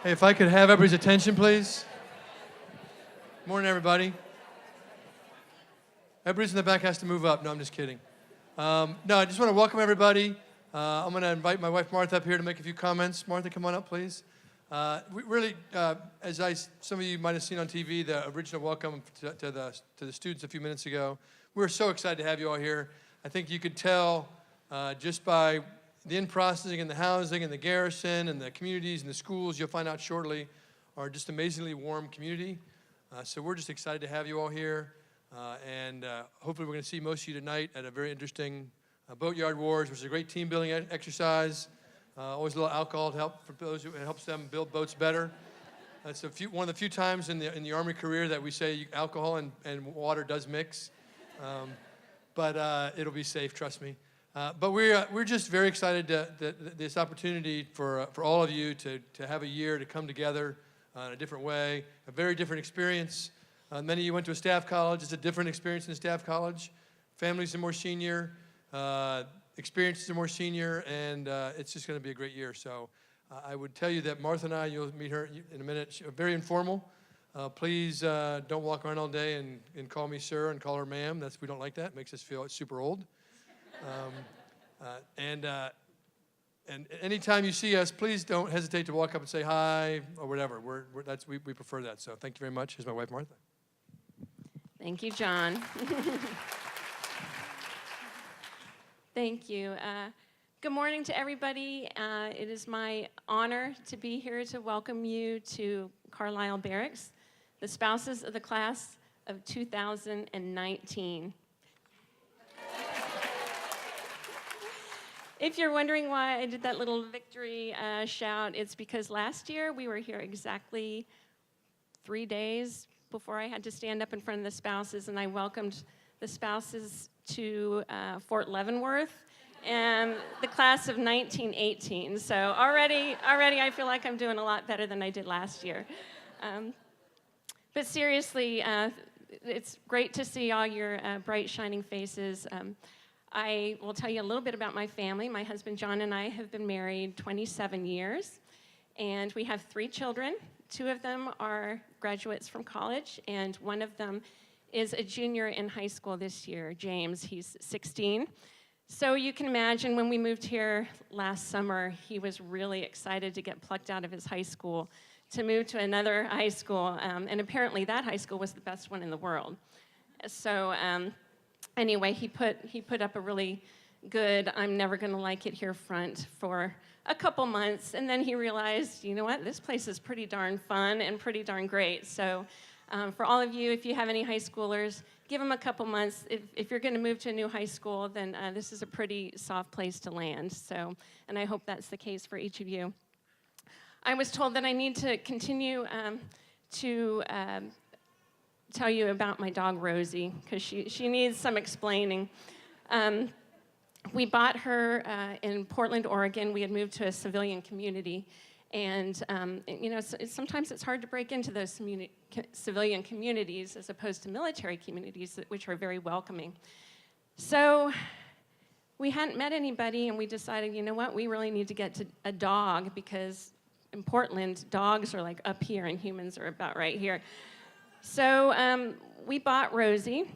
Hey, if I could have everybody's attention, please. Morning, everybody. Everybody's in the back has to move up. No, I'm just kidding. No, I just want to welcome everybody. I'm going to invite my wife, Martha, up here to make a few comments. Martha, come on up, please. Some of you might have seen on TV, the original welcome to the students a few minutes ago. We're so excited to have you all here. I think you could tell just by the in-processing and the housing and the Garrison and the communities and the schools you'll find out shortly are just amazingly warm community. So we're just excited to have you all here. And hopefully we're going to see most of you tonight at a very interesting Boatyard Wars, which is a great team building exercise. Always a little alcohol to help for those who it helps them build boats better. That's one of the few times in the Army career that we say alcohol and water does mix. But it'll be safe, trust me. But we're just very excited this opportunity for all of you to have a year to come together in a different way, a very different experience. Many of you went to a staff college. It's a different experience in a staff college. Families are more senior, experiences are more senior, and it's just going to be a great year. So I would tell you that Martha and I, you'll meet her in a minute, she's very informal. Please don't walk around all day and call me sir and call her ma'am. We don't like that. It makes us feel super old. And anytime you see us, please don't hesitate to walk up and say hi or whatever. We prefer that. So thank you very much. Here's my wife, Martha. Thank you, John. Thank you. Good morning to everybody. It is my honor to be here to welcome you to Carlisle Barracks, the spouses of the class of 2019. If you're wondering why I did that little victory shout, it's because last year we were here exactly 3 days before I had to stand up in front of the spouses, and I welcomed the spouses to Fort Leavenworth and the class of 1918. So already I feel like I'm doing a lot better than I did last year. But seriously, it's great to see all your bright, shining faces. I will tell you a little bit about my family. My husband, John, and I have been married 27 years, and we have 3 children. 2 of them are graduates from college, and one of them is a junior in high school this year, James. He's 16. So you can imagine when we moved here last summer, he was really excited to get plucked out of his high school to move to another high school, and apparently that high school was the best one in the world. So anyway, he put up a really good, I'm never going to like it here front for a couple months, and then he realized, you know what, this place is pretty darn fun and pretty darn great. So for all of you, if you have any high schoolers, give them a couple months. If you're going to move to a new high school, then this is a pretty soft place to land. So, and I hope that's the case for each of you. I was told that I need to continue to tell you about my dog, Rosie, because she needs some explaining. We bought her in Portland, Oregon. We had moved to a civilian community. And, you know, sometimes it's hard to break into those civilian communities as opposed to military communities, which are very welcoming. So we hadn't met anybody, and we decided, you know what, we really need to get to a dog, because in Portland, dogs are like up here and humans are about right here. So we bought Rosie,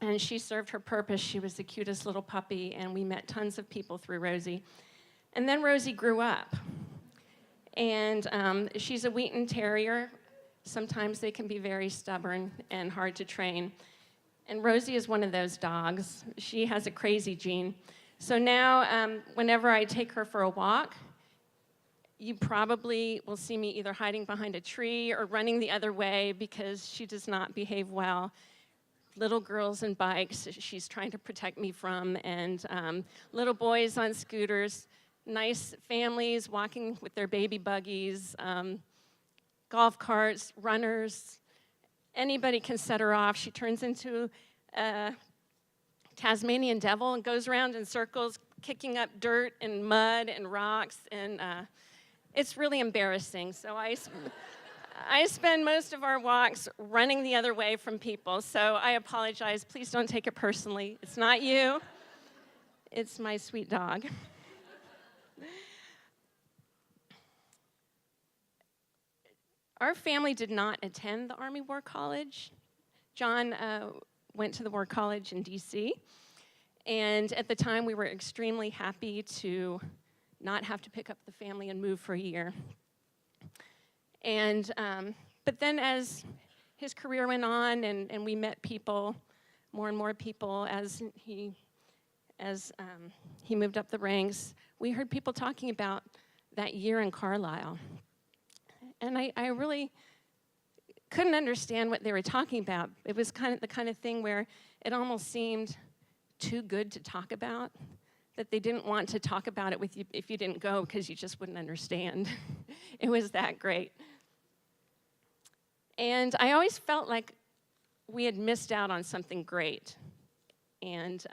and she served her purpose. She was the cutest little puppy, and we met tons of people through Rosie. And then Rosie grew up. And she's a Wheaton Terrier. Sometimes they can be very stubborn and hard to train. And Rosie is one of those dogs. She has a crazy gene. So now, whenever I take her for a walk, you probably will see me either hiding behind a tree or running the other way because she does not behave well. Little girls and bikes she's trying to protect me from, and little boys on scooters. Nice families walking with their baby buggies, golf carts, runners. Anybody can set her off. She turns into a Tasmanian devil and goes around in circles, kicking up dirt and mud and rocks, and it's really embarrassing. So I spend most of our walks running the other way from people, so I apologize. Please don't take it personally. It's not you. It's my sweet dog. Our family did not attend the Army War College. John went to the War College in DC, and at the time we were extremely happy to not have to pick up the family and move for a year. And but then as his career went on and we met people, more and more people as he moved up the ranks, we heard people talking about that year in Carlisle. And I really couldn't understand what they were talking about. It was the kind of thing where it almost seemed too good to talk about, that they didn't want to talk about it with you if you didn't go because you just wouldn't understand. It was that great. And I always felt like we had missed out on something great. And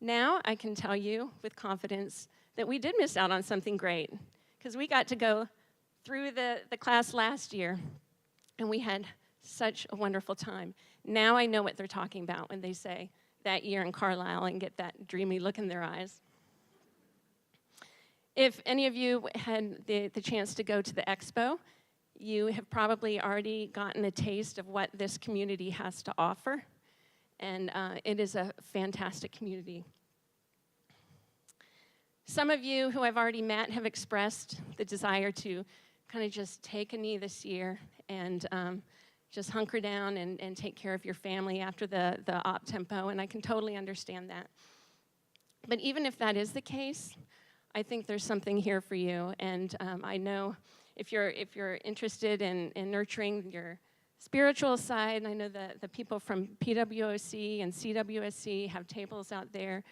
now I can tell you with confidence that we did miss out on something great, because we got to go through the class last year, and we had such a wonderful time. Now I know what they're talking about when they say that year in Carlisle and get that dreamy look in their eyes. If any of you had the chance to go to the expo, you have probably already gotten a taste of what this community has to offer, and it is a fantastic community. Some of you who I've already met have expressed the desire to kind of just take a knee this year and just hunker down and take care of your family after the op tempo, and I can totally understand that. But even if that is the case, I think there's something here for you, and I know if you're interested in nurturing your spiritual side, I know the people from PWOC and CWSC have tables out there.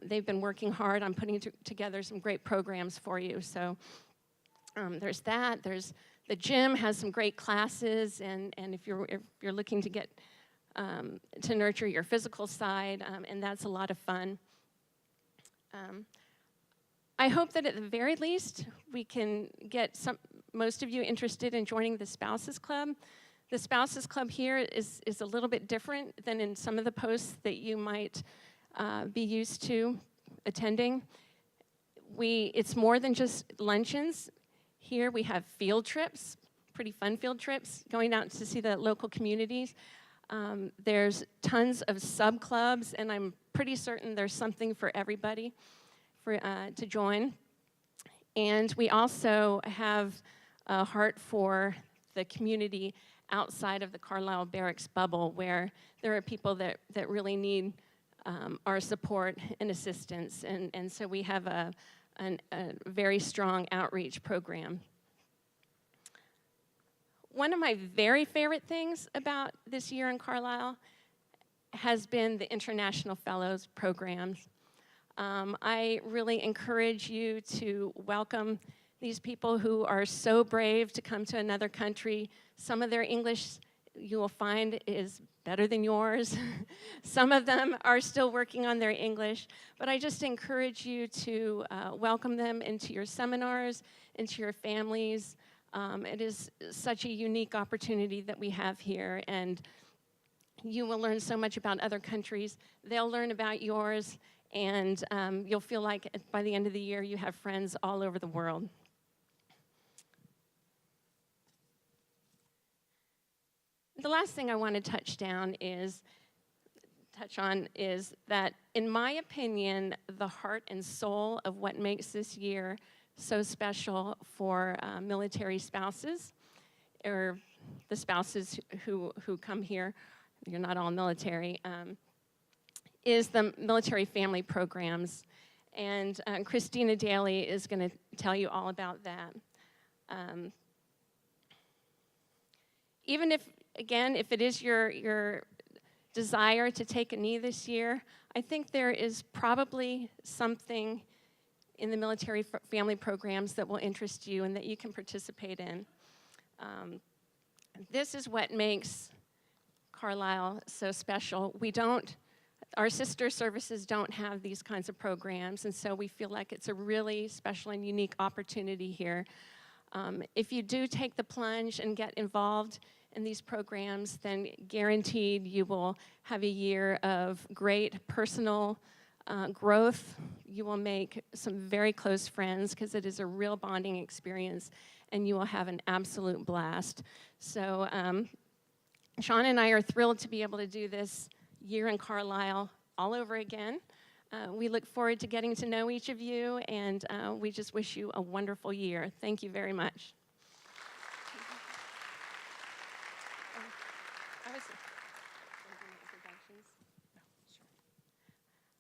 They've been working hard on putting together some great programs for you. So there's that. There's the gym has some great classes, and if you're looking to get to nurture your physical side, and that's a lot of fun. I hope that at the very least we can get most of you interested in joining the Spouses Club. The Spouses Club here is a little bit different than in some of the posts that you might be used to attending. It's more than just luncheons. Here we have field trips, pretty fun field trips, going out to see the local communities. There's tons of sub-clubs, and I'm pretty certain there's something for everybody to join. And we also have a heart for the community outside of the Carlisle Barracks bubble, where there are people that really need our support and assistance. And so we have a very strong outreach program. One of my very favorite things about this year in Carlisle has been the International Fellows programs. I really encourage you to welcome these people who are so brave to come to another country. Some of their English, you will find, is better than yours. Some of them are still working on their English, but I just encourage you to welcome them into your seminars, into your families. It is such a unique opportunity that we have here, and you will learn so much about other countries. They'll learn about yours, and you'll feel like by the end of the year you have friends all over the world. The last thing I want to touch on is that, in my opinion, the heart and soul of what makes this year so special for military spouses, or the spouses who come here, you're not all military, is the military family programs. And Christina Daly is going to tell you all about that. Even if, again, if it is your desire to take a knee this year, I think there is probably something in the military family programs that will interest you and that you can participate in. This is what makes Carlisle so special. Our sister services don't have these kinds of programs, and so we feel like it's a really special and unique opportunity here. If you do take the plunge and get involved in these programs, then guaranteed you will have a year of great personal growth. You will make some very close friends because it is a real bonding experience, and you will have an absolute blast. So Sean and I are thrilled to be able to do this year in Carlisle all over again. We look forward to getting to know each of you, and we just wish you a wonderful year. Thank you very much.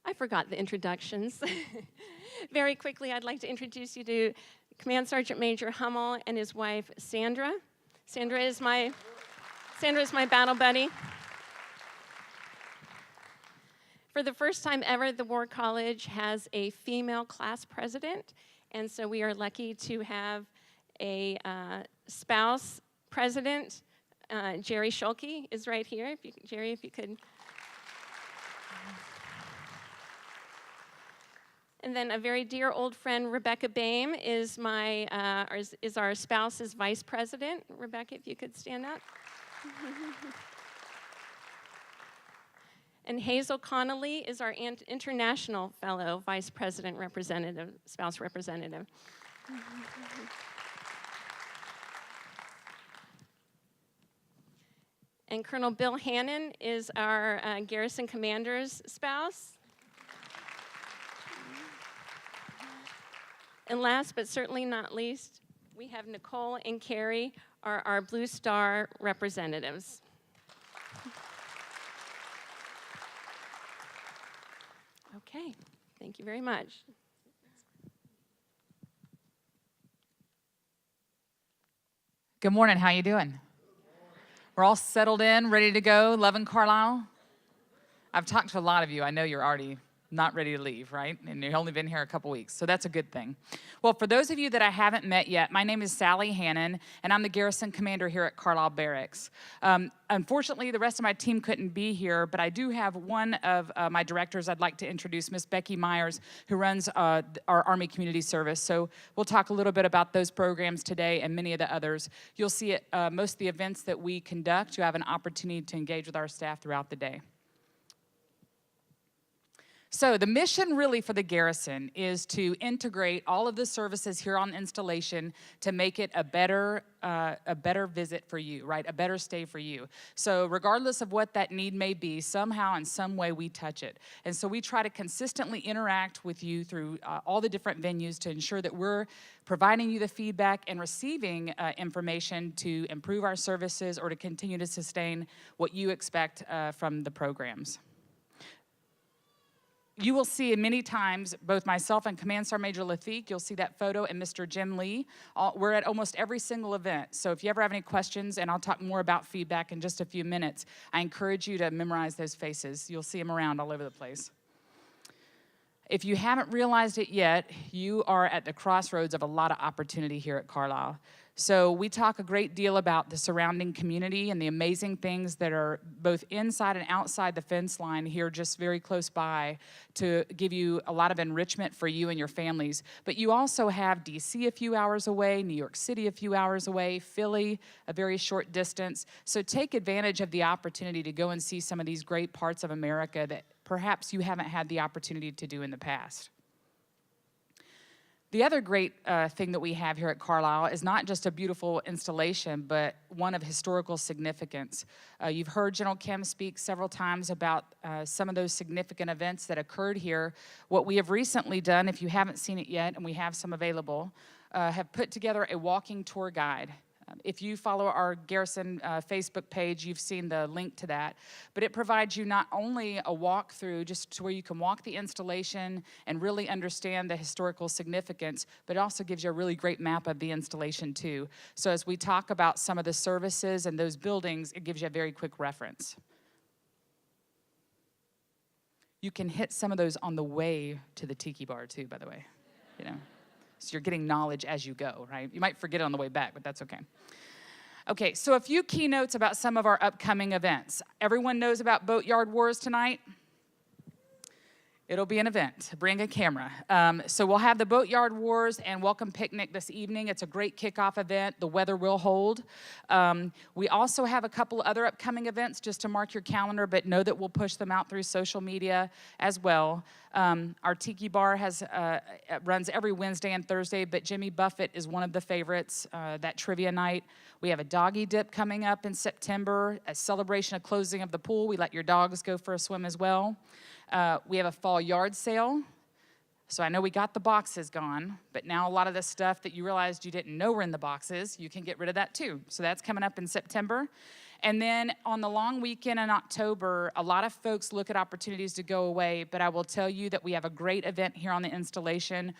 I forgot the introductions. Very quickly, I'd like to introduce you to Command Sergeant Major Hummel and his wife, Sandra. Sandra is my battle buddy. For the first time ever, the War College has a female class president, and so we are lucky to have a spouse president. Jerry Schulke is right here. Jerry, if you could. And then a very dear old friend, Rebecca Boehm, is our spouse's vice president. Rebecca, if you could stand up. And Hazel Connolly is our international fellow vice president representative, spouse representative. And Colonel Bill Hannon is our Garrison commander's spouse. And last but certainly not least, we have Nicole and Carrie, our Blue Star representatives. Okay, thank you very much. Good morning, how you doing? We're all settled in, ready to go, loving Carlisle? I've talked to a lot of you. I know you're already not ready to leave, right? And you've only been here a couple weeks, so that's a good thing. Well, for those of you that I haven't met yet, my name is Sally Hannon, and I'm the Garrison Commander here at Carlisle Barracks. Unfortunately, the rest of my team couldn't be here, but I do have one of my directors I'd like to introduce, Miss Becky Myers, who runs our Army Community Service. So we'll talk a little bit about those programs today and many of the others. You'll see at most of the events that we conduct, you have an opportunity to engage with our staff throughout the day. So the mission really for the Garrison is to integrate all of the services here on installation to make it a better visit for you, right? A better stay for you. So regardless of what that need may be, somehow in some way we touch it. And so we try to consistently interact with you through all the different venues to ensure that we're providing you the feedback and receiving information to improve our services or to continue to sustain what you expect from the programs. You will see many times, both myself and Command Sergeant Major Lafique, you'll see that photo, and Mr. Jim Lee. We're at almost every single event. So if you ever have any questions, and I'll talk more about feedback in just a few minutes, I encourage you to memorize those faces. You'll see them around all over the place. If you haven't realized it yet, you are at the crossroads of a lot of opportunity here at Carlisle. So we talk a great deal about the surrounding community and the amazing things that are both inside and outside the fence line here just very close by to give you a lot of enrichment for you and your families. But you also have DC a few hours away, New York City a few hours away, Philly a very short distance. So take advantage of the opportunity to go and see some of these great parts of America that perhaps you haven't had the opportunity to do in the past. The other great thing that we have here at Carlisle is not just a beautiful installation, but one of historical significance. You've heard General Kem speak several times about some of those significant events that occurred here. What we have recently done, if you haven't seen it yet, and we have some available, have put together a walking tour guide. If you follow our Garrison Facebook page, you've seen the link to that. But it provides you not only a walkthrough just to where you can walk the installation and really understand the historical significance, but it also gives you a really great map of the installation too. So as we talk about some of the services and those buildings, it gives you a very quick reference. You can hit some of those on the way to the tiki bar too, by the way, you know. So you're getting knowledge as you go, right? You might forget it on the way back, but that's okay. Okay, so a few keynotes about some of our upcoming events. Everyone knows about Boatyard Wars tonight? It'll be an event. Bring a camera. So we'll have the Boatyard Wars and Welcome Picnic this evening. It's a great kickoff event. The weather will hold. We also have a couple other upcoming events just to mark your calendar, but know that we'll push them out through social media as well. Our Tiki Bar runs every Wednesday and Thursday, but Jimmy Buffett is one of the favorites, that trivia night. We have a doggy dip coming up in September, a celebration of closing of the pool. We let your dogs go for a swim as well. We have a fall yard sale. So I know we got the boxes gone, but now a lot of the stuff that you realized you didn't know were in the boxes, you can get rid of that too. So that's coming up in September. And then on the long weekend in October, a lot of folks look at opportunities to go away, but I will tell you that we have a great event here on the installation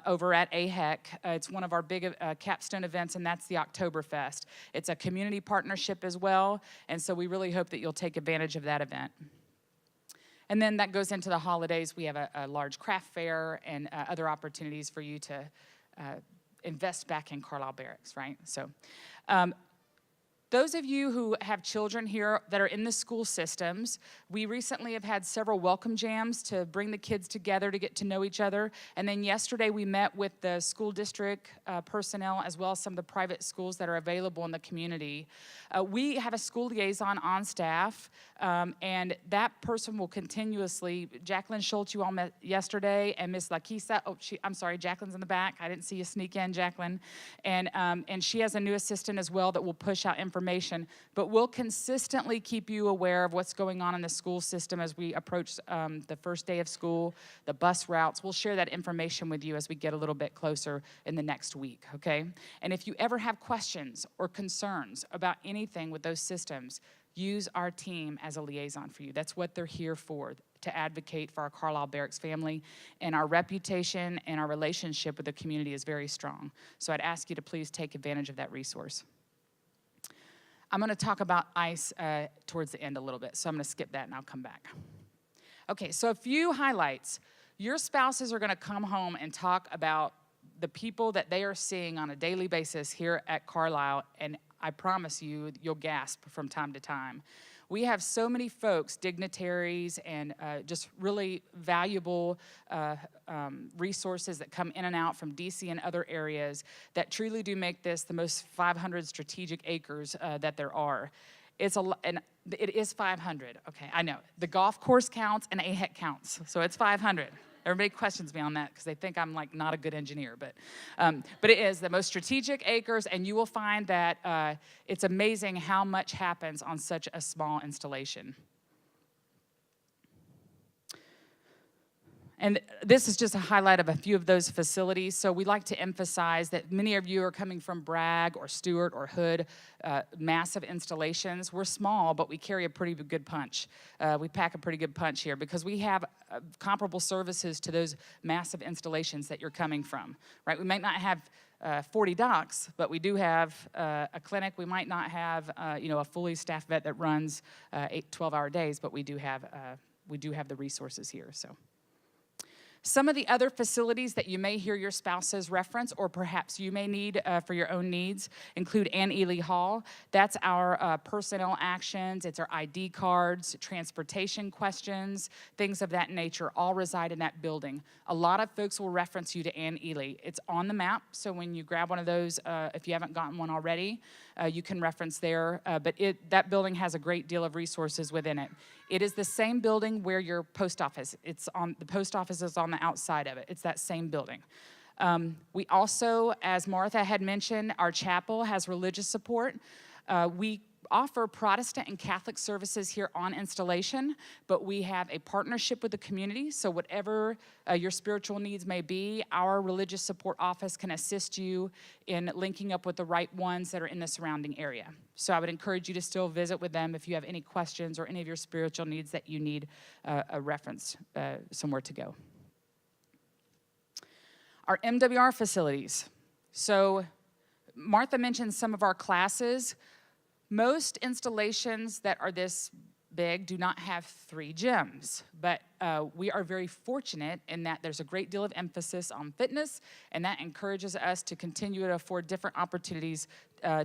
over at AHEC. It's one of our big capstone events, and that's the Oktoberfest. It's a community partnership as well, and so we really hope that you'll take advantage of that event. And then that goes into the holidays. We have a large craft fair and other opportunities for you to invest back in Carlisle Barracks, right? So those of you who have children here that are in the school systems, we recently have had several welcome jams to bring the kids together to get to know each other. And then yesterday we met with the school district personnel as well as some of the private schools that are available in the community. We have a school liaison on staff, and that person will continuously, Jacqueline Schultz, you all met yesterday, and Miss Lakisa, I'm sorry, Jacqueline's in the back. I didn't see you sneak in, Jacqueline. And she has a new assistant as well that will push out information, but we'll consistently keep you aware of what's going on in the school system as we approach the first day of school, the bus routes. We'll share that information with you as we get a little bit closer in the next week, okay? And if you ever have questions or concerns about anything with those systems, use our team as a liaison for you. That's what they're here for, to advocate for our Carlisle Barracks family. And our reputation and our relationship with the community is very strong. So I'd ask you to please take advantage of that resource. I'm going to talk about ICE towards the end a little bit, so I'm going to skip that and I'll come back. Okay, so a few highlights. Your spouses are going to come home and talk about the people that they are seeing on a daily basis here at Carlisle, and I promise you, you'll gasp from time to time. We have so many folks, dignitaries, and just really valuable resources that come in and out from DC and other areas that truly do make this the most 500 strategic acres that there are. And it is 500. Okay, I know. The golf course counts and AHEC counts, so it's 500. Everybody questions me on that because they think I'm like not a good engineer, but it is the most strategic acres, and you will find that it's amazing how much happens on such a small installation. And this is just a highlight of a few of those facilities. So we like to emphasize that many of you are coming from Bragg or Stewart or Hood, massive installations. We're small, but we carry a pretty good punch. We pack a pretty good punch here because we have comparable services to those massive installations that you're coming from, right? We might not have 40 docs, but we do have a clinic. We might not have, a fully staffed vet that runs 8, 12-hour days, but we do have the resources here, so. Some of the other facilities that you may hear your spouses reference or perhaps you may need for your own needs include Ann Ely Hall. That's our personnel actions, it's our ID cards, transportation questions, things of that nature all reside in that building. A lot of folks will reference you to Ann Ely. It's on the map, so when you grab one of those, if you haven't gotten one already, you can reference there, but that building has a great deal of resources within it. It is the same building where your post office, the post office is on the outside of it. It's that same building. We also, as Martha had mentioned, our chapel has religious support. We offer Protestant and Catholic services here on installation, but we have a partnership with the community, so whatever your spiritual needs may be, our religious support office can assist you in linking up with the right ones that are in the surrounding area. So I would encourage you to still visit with them if you have any questions or any of your spiritual needs that you need a reference somewhere to go. Our FMWR facilities. So Martha mentioned some of our classes. Most installations that are this big do not have 3 gyms, but we are very fortunate in that there's a great deal of emphasis on fitness, and that encourages us to continue to afford different opportunities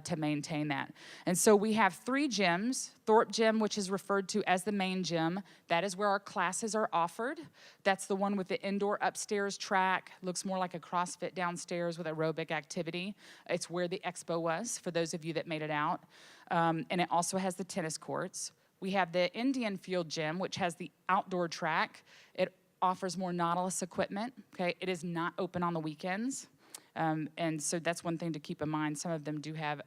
to maintain that. And so we have 3 gyms. Thorpe Gym, which is referred to as the main gym, that is where our classes are offered. That's the one with the indoor upstairs track, looks more like a CrossFit downstairs with aerobic activity. It's where the expo was, for those of you that made it out. And it also has the tennis courts. We have the Indian Field Gym, which has the outdoor track. It offers more Nautilus equipment, okay? It is not open on the weekends. And so that's one thing to keep in mind. Some of them do have,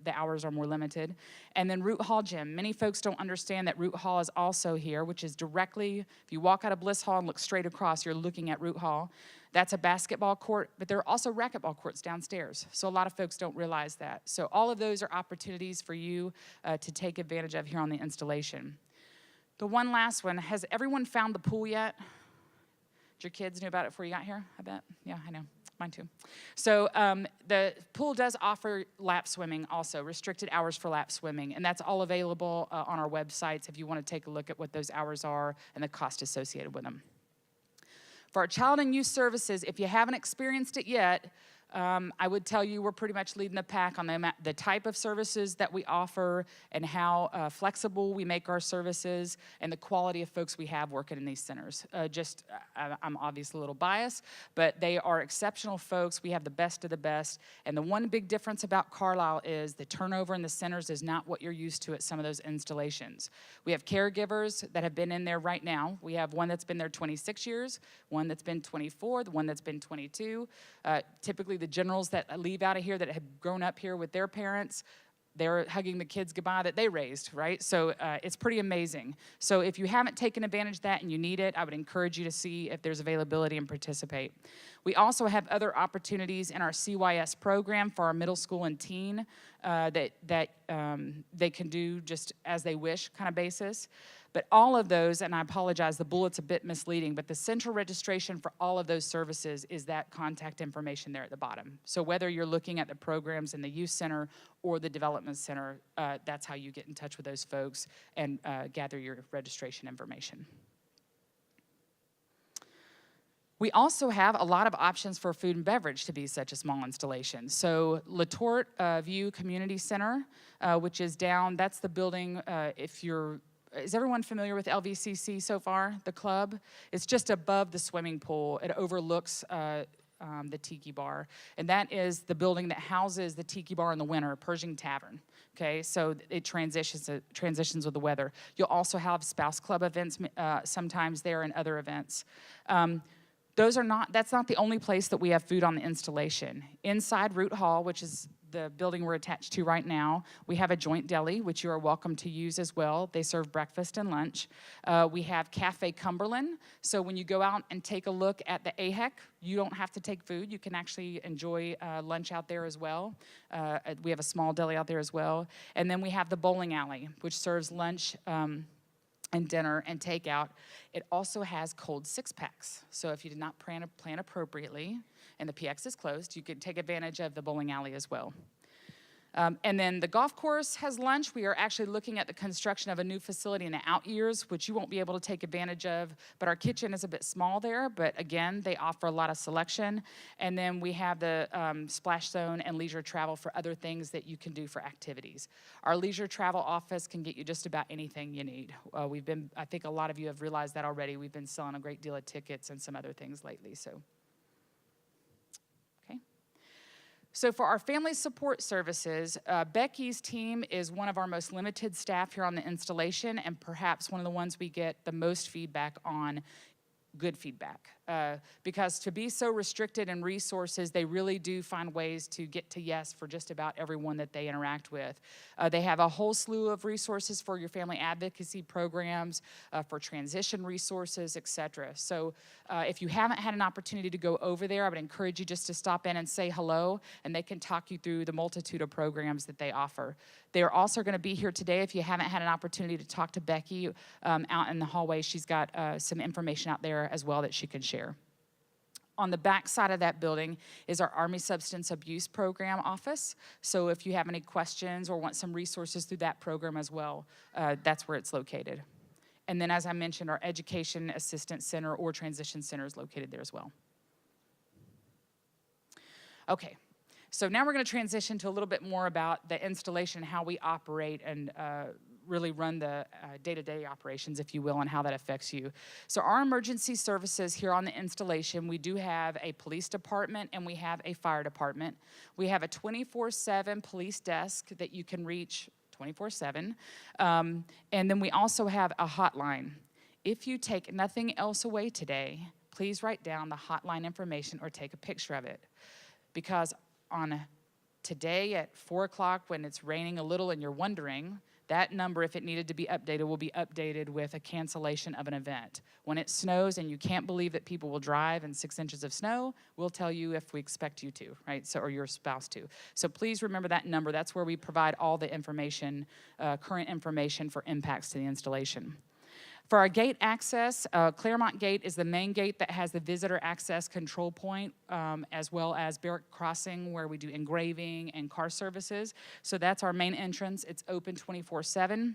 the hours are more limited. And then Root Hall Gym. Many folks don't understand that Root Hall is also here, which is directly, if you walk out of Bliss Hall and look straight across, you're looking at Root Hall. That's a basketball court, but there are also racquetball courts downstairs. So a lot of folks don't realize that. So all of those are opportunities for you to take advantage of here on the installation. The one last one, has everyone found the pool yet? Did your kids know about it before you got here, I bet? Yeah, I know. Mine too. So the pool does offer lap swimming also, restricted hours for lap swimming, and that's all available on our websites if you want to take a look at what those hours are and the cost associated with them. For our child and youth services, if you haven't experienced it yet, I would tell you we're pretty much leading the pack on the type of services that we offer and how flexible we make our services and the quality of folks we have working in these centers. I'm obviously a little biased, but they are exceptional folks. We have the best of the best. And the one big difference about Carlisle is the turnover in the centers is not what you're used to at some of those installations. We have caregivers that have been in there right now. We have one that's been there 26 years, one that's been 24, the one that's been 22. Typically the generals that leave out of here that have grown up here with their parents, they're hugging the kids goodbye that they raised, right? So it's pretty amazing. So if you haven't taken advantage of that and you need it, I would encourage you to see if there's availability and participate. We also have other opportunities in our CYS program for our middle school and teen that they can do just as they wish kind of basis. But all of those, and I apologize, the bullet's a bit misleading, but the central registration for all of those services is that contact information there at the bottom. So whether you're looking at the programs in the youth center or the development center, that's how you get in touch with those folks and gather your registration information. We also have a lot of options for food and beverage to be such a small installation. So Latort View Community Center, which is down, that's the building, is everyone familiar with LVCC so far, the club? It's just above the swimming pool. It overlooks the Tiki Bar. And that is the building that houses the Tiki Bar in the winter, Pershing Tavern. Okay, so it transitions with the weather. You'll also have spouse club events sometimes there and other events. That's not the only place that we have food on the installation. Inside Root Hall, which is the building we're attached to right now, we have a joint deli, which you are welcome to use as well. They serve breakfast and lunch. We have Cafe Cumberland. So when you go out and take a look at the AHEC, you don't have to take food. You can actually enjoy lunch out there as well. We have a small deli out there as well. And then we have the bowling alley, which serves lunch and dinner and takeout. It also has cold 6-packs. So if you did not plan appropriately and the PX is closed, you can take advantage of the bowling alley as well. And then the golf course has lunch. We are actually looking at the construction of a new facility in the out years, which you won't be able to take advantage of, but our kitchen is a bit small there, but again, they offer a lot of selection. And then we have the splash zone and leisure travel for other things that you can do for activities. Our leisure travel office can get you just about anything you need. I think a lot of you have realized that already. We've been selling a great deal of tickets and some other things lately, so. So for our family support services, Becky's team is one of our most limited staff here on the installation and perhaps one of the ones we get the most feedback on, good feedback. Because to be so restricted in resources, they really do find ways to get to yes for just about everyone that they interact with. They have a whole slew of resources for your family advocacy programs, for transition resources, et cetera. So if you haven't had an opportunity to go over there, I would encourage you just to stop in and say hello, and they can talk you through the multitude of programs that they offer. They are also going to be here today. If you haven't had an opportunity to talk to Becky out in the hallway, she's got some information out there as well that she can share. On the back side of that building is our Army Substance Abuse Program office. So if you have any questions or want some resources through that program as well, that's where it's located. And then, as I mentioned, our Education Assistance Center or Transition Center is located there as well. Okay, so now we're going to transition to a little bit more about the installation, how we operate and really run the day-to-day operations, if you will, and how that affects you. So our emergency services here on the installation, we do have a police department and we have a fire department. We have a 24/7 police desk that you can reach 24/7. And then we also have a hotline. If you take nothing else away today, please write down the hotline information or take a picture of it. Because on today at 4 o'clock when it's raining a little and you're wondering, that number, if it needed to be updated, will be updated with a cancellation of an event. When it snows and you can't believe that people will drive in 6 inches of snow, we'll tell you if we expect you to, right? So, or your spouse to. So please remember that number. That's where we provide all the information, current information for impacts to the installation. For our gate access, Claremont Gate is the main gate that has the visitor access control point, as well as Barrack Crossing, where we do engraving and car services. So that's our main entrance. It's open 24/7.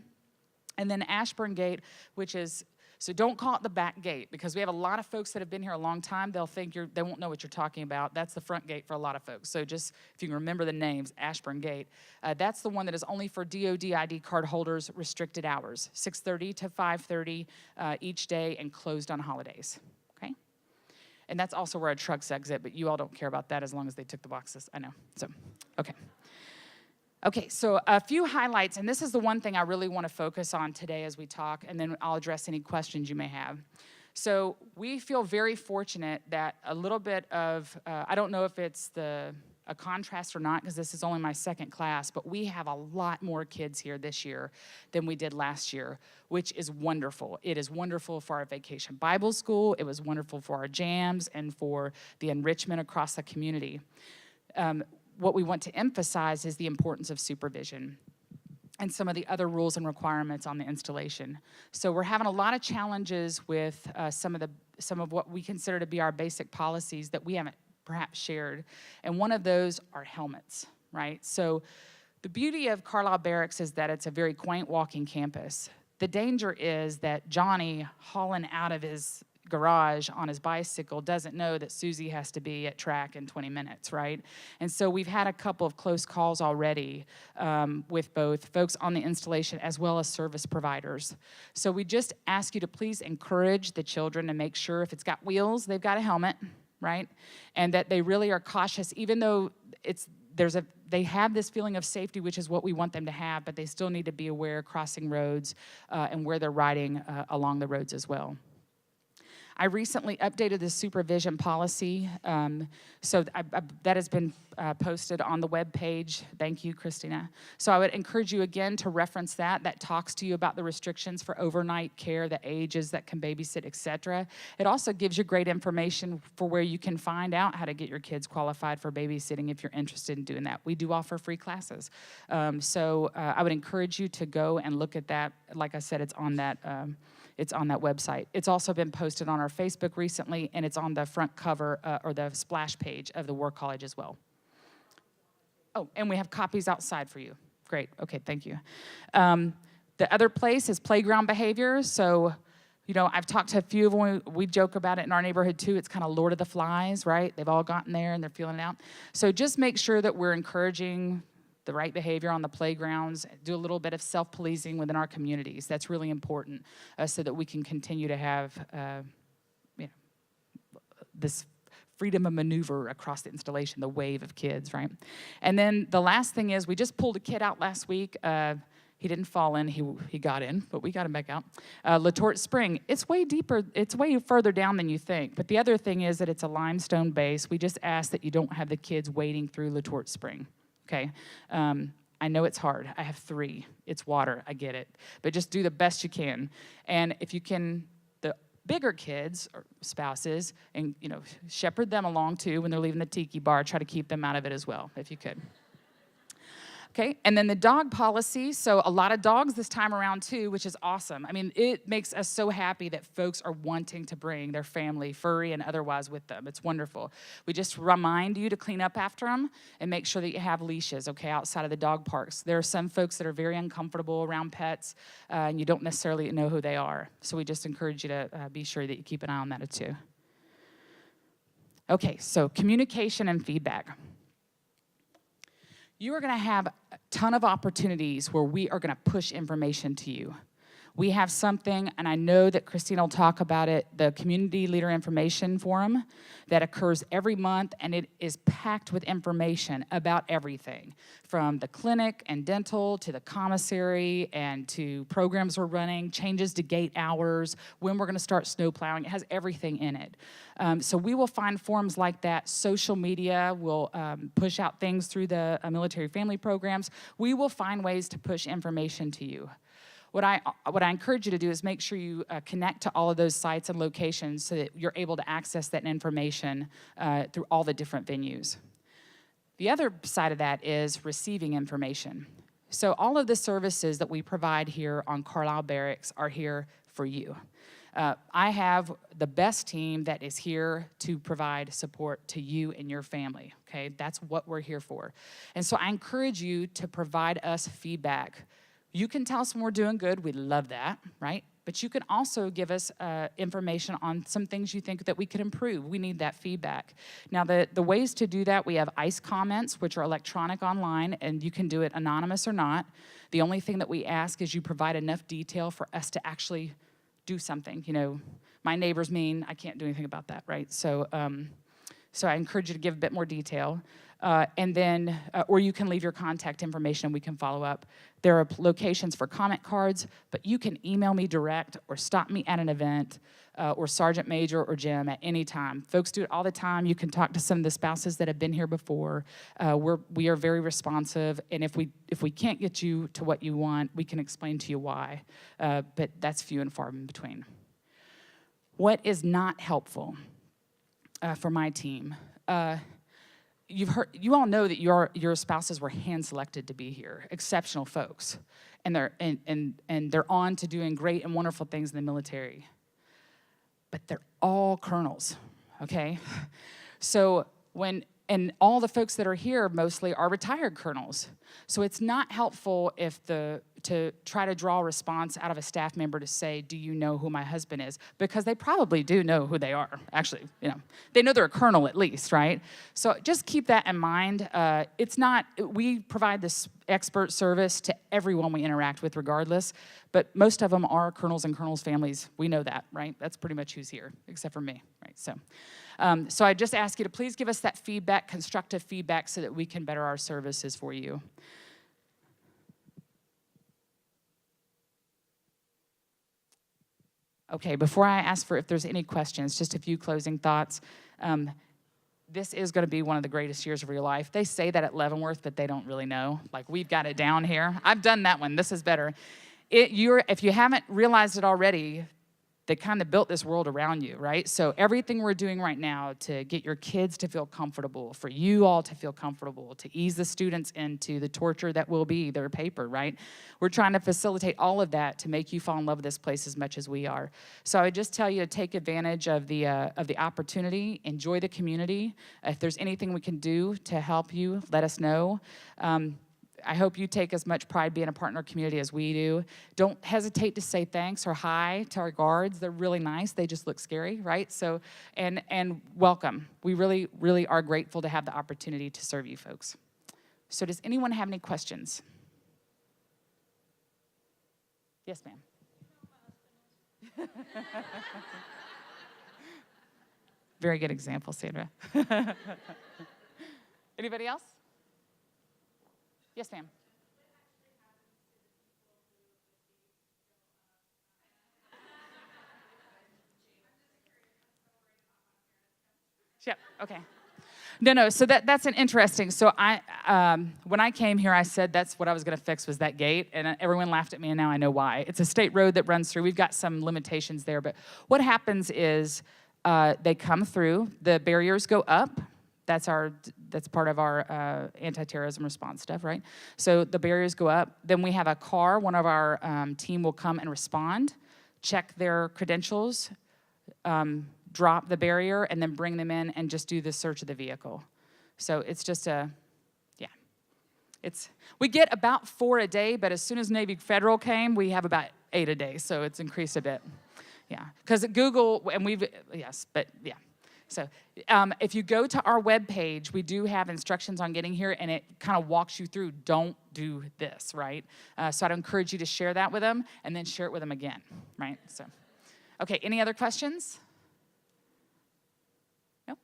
And then Ashburn Gate, which is, so don't call it the back gate, because we have a lot of folks that have been here a long time. They'll think they won't know what you're talking about. That's the front gate for a lot of folks. So just, if you can remember the names, Ashburn Gate. That's the one that is only for DOD ID card holders, restricted hours, 6:30 to 5:30 each day, and closed on holidays, okay? And that's also where our trucks exit, but you all don't care about that as long as they took the boxes, I know, so, okay. Okay, so a few highlights, and this is the one thing I really want to focus on today as we talk, and then I'll address any questions you may have. So we feel very fortunate that a little bit of, I don't know if it's a contrast or not, because this is only my second class, but we have a lot more kids here this year than we did last year, which is wonderful. It is wonderful for our Vacation Bible School. It was wonderful for our jams and for the enrichment across the community. What we want to emphasize is the importance of supervision and some of the other rules and requirements on the installation. So we're having a lot of challenges with some of what we consider to be our basic policies that we haven't perhaps shared. And one of those are helmets, right? So the beauty of Carlisle Barracks is that it's a very quaint walking campus. The danger is that Johnny hauling out of his garage on his bicycle doesn't know that Susie has to be at track in 20 minutes, right? And so we've had a couple of close calls already with both folks on the installation as well as service providers. So we just ask you to please encourage the children to make sure if it's got wheels, they've got a helmet, right? And that they really are cautious, even though they have this feeling of safety, which is what we want them to have, but they still need to be aware crossing roads and where they're riding along the roads as well. I recently updated the supervision policy, so that has been posted on the web page. Thank you, Christina. So I would encourage you again to reference that. That talks to you about the restrictions for overnight care, the ages that can babysit, etc. It also gives you great information for where you can find out how to get your kids qualified for babysitting if you're interested in doing that. We do offer free classes. So I would encourage you to go and look at that. Like I said, it's on that website. It's also been posted on our Facebook recently, and it's on the front cover or the splash page of the War College as well. Oh, and we have copies outside for you. Great. Okay, thank you. The other place is playground behavior. So, you know, I've talked to a few of them. We joke about it in our neighborhood too. It's kind of Lord of the Flies, right? They've all gotten there and they're feeling it out. So just make sure that we're encouraging the right behavior on the playgrounds, do a little bit of self-policing within our communities. That's really important so that we can continue to have this freedom of maneuver across the installation, the wave of kids, right? And then the last thing is we just pulled a kid out last week. He didn't fall in, he got in, but we got him back out. Latort Spring, it's way deeper, it's way further down than you think. But the other thing is that it's a limestone base. We just ask that you don't have the kids wading through Latort Spring. Okay, I know it's hard. I have 3. It's water, I get it. But just do the best you can. And if you can, the bigger kids or spouses, and you know, shepherd them along too when they're leaving the tiki bar. Try to keep them out of it as well, if you could. Okay, and then the dog policy. So a lot of dogs this time around too, which is awesome. I mean, it makes us so happy that folks are wanting to bring their family, furry and otherwise, with them. It's wonderful. We just remind you to clean up after them and make sure that you have leashes, okay, outside of the dog parks. There are some folks that are very uncomfortable around pets, and you don't necessarily know who they are. So we just encourage you to be sure that you keep an eye on that too. Okay, so communication and feedback. You are going to have a ton of opportunities where we are going to push information to you. We have something, and I know that Christine will talk about it, the Community Leader Information Forum that occurs every month, and it is packed with information about everything, from the clinic and dental to the commissary and to programs we're running, changes to gate hours, when we're going to start snow plowing. It has everything in it. So we will find forums like that. Social media will push out things through the military family programs. We will find ways to push information to you. What I encourage you to do is make sure you connect to all of those sites and locations so that you're able to access that information through all the different venues. The other side of that is receiving information. So all of the services that we provide here on Carlisle Barracks are here for you. I have the best team that is here to provide support to you and your family, okay? That's what we're here for. And so I encourage you to provide us feedback. You can tell us when we're doing good. We love that, right? But you can also give us information on some things you think that we could improve. We need that feedback. Now, the ways to do that, we have ICE comments, which are electronic online, and you can do it anonymous or not. The only thing that we ask is you provide enough detail for us to actually do something. You know, my neighbor's mean, I can't do anything about that, right? So I encourage you to give a bit more detail. And then, or you can leave your contact information and we can follow up. There are locations for comment cards, but you can email me direct or stop me at an event or Sergeant Major or Jim at any time. Folks do it all the time. You can talk to some of the spouses that have been here before. We are very responsive, and if we can't get you to what you want, we can explain to you why, but that's few and far in between. What is not helpful for my team? You all know that your spouses were hand-selected to be here, exceptional folks, and they're on to doing great and wonderful things in the military. But they're all colonels, okay? So and all the folks that are here mostly are retired colonels. So it's not helpful to try to draw a response out of a staff member to say, do you know who my husband is? Because they probably do know who they are, actually. You know, they know they're a colonel at least, right? So just keep that in mind. We provide this expert service to everyone we interact with regardless, but most of them are colonels and colonels' families. We know that, right? That's pretty much who's here, except for me, right? So I just ask you to please give us that feedback, constructive feedback, so that we can better our services for you. Okay, before I ask for if there's any questions, just a few closing thoughts. This is going to be one of the greatest years of your life. They say that at Leavenworth, but they don't really know. Like, we've got it down here. I've done that one. This is better. If you haven't realized it already, they kind of built this world around you, right? So everything we're doing right now to get your kids to feel comfortable, for you all to feel comfortable, to ease the students into the torture that will be their paper, right? We're trying to facilitate all of that to make you fall in love with this place as much as we are. So I would just tell you to take advantage of the opportunity, enjoy the community. If there's anything we can do to help you, let us know. I hope you take as much pride being a partner community as we do. Don't hesitate to say thanks or hi to our guards. They're really nice. They just look scary, right? So, and welcome. We really, really are grateful to have the opportunity to serve you folks. So does anyone have any questions? Yes, ma'am. Very good example, Sandra. Anybody else? Yes, ma'am. Yep, okay. No, so that's an interesting, so when I came here, I said that's what I was gonna fix was that gate, and everyone laughed at me, and now I know why. It's a state road that runs through. We've got some limitations there, but what happens is they come through, the barriers go up, That's part of our anti-terrorism response stuff, right? So the barriers go up. Then we have a car. One of our team will come and respond, check their credentials, drop the barrier, and then bring them in and just do the search of the vehicle. So it's just we get about 4 a day, but as soon as Navy Federal came, we have about 8 a day, so it's increased a bit. Yeah, because Google, and So if you go to our webpage, we do have instructions on getting here, and it kind of walks you through, don't do this, right? So I'd encourage you to share that with them, and then share it with them again, right? So, okay, any other questions? No?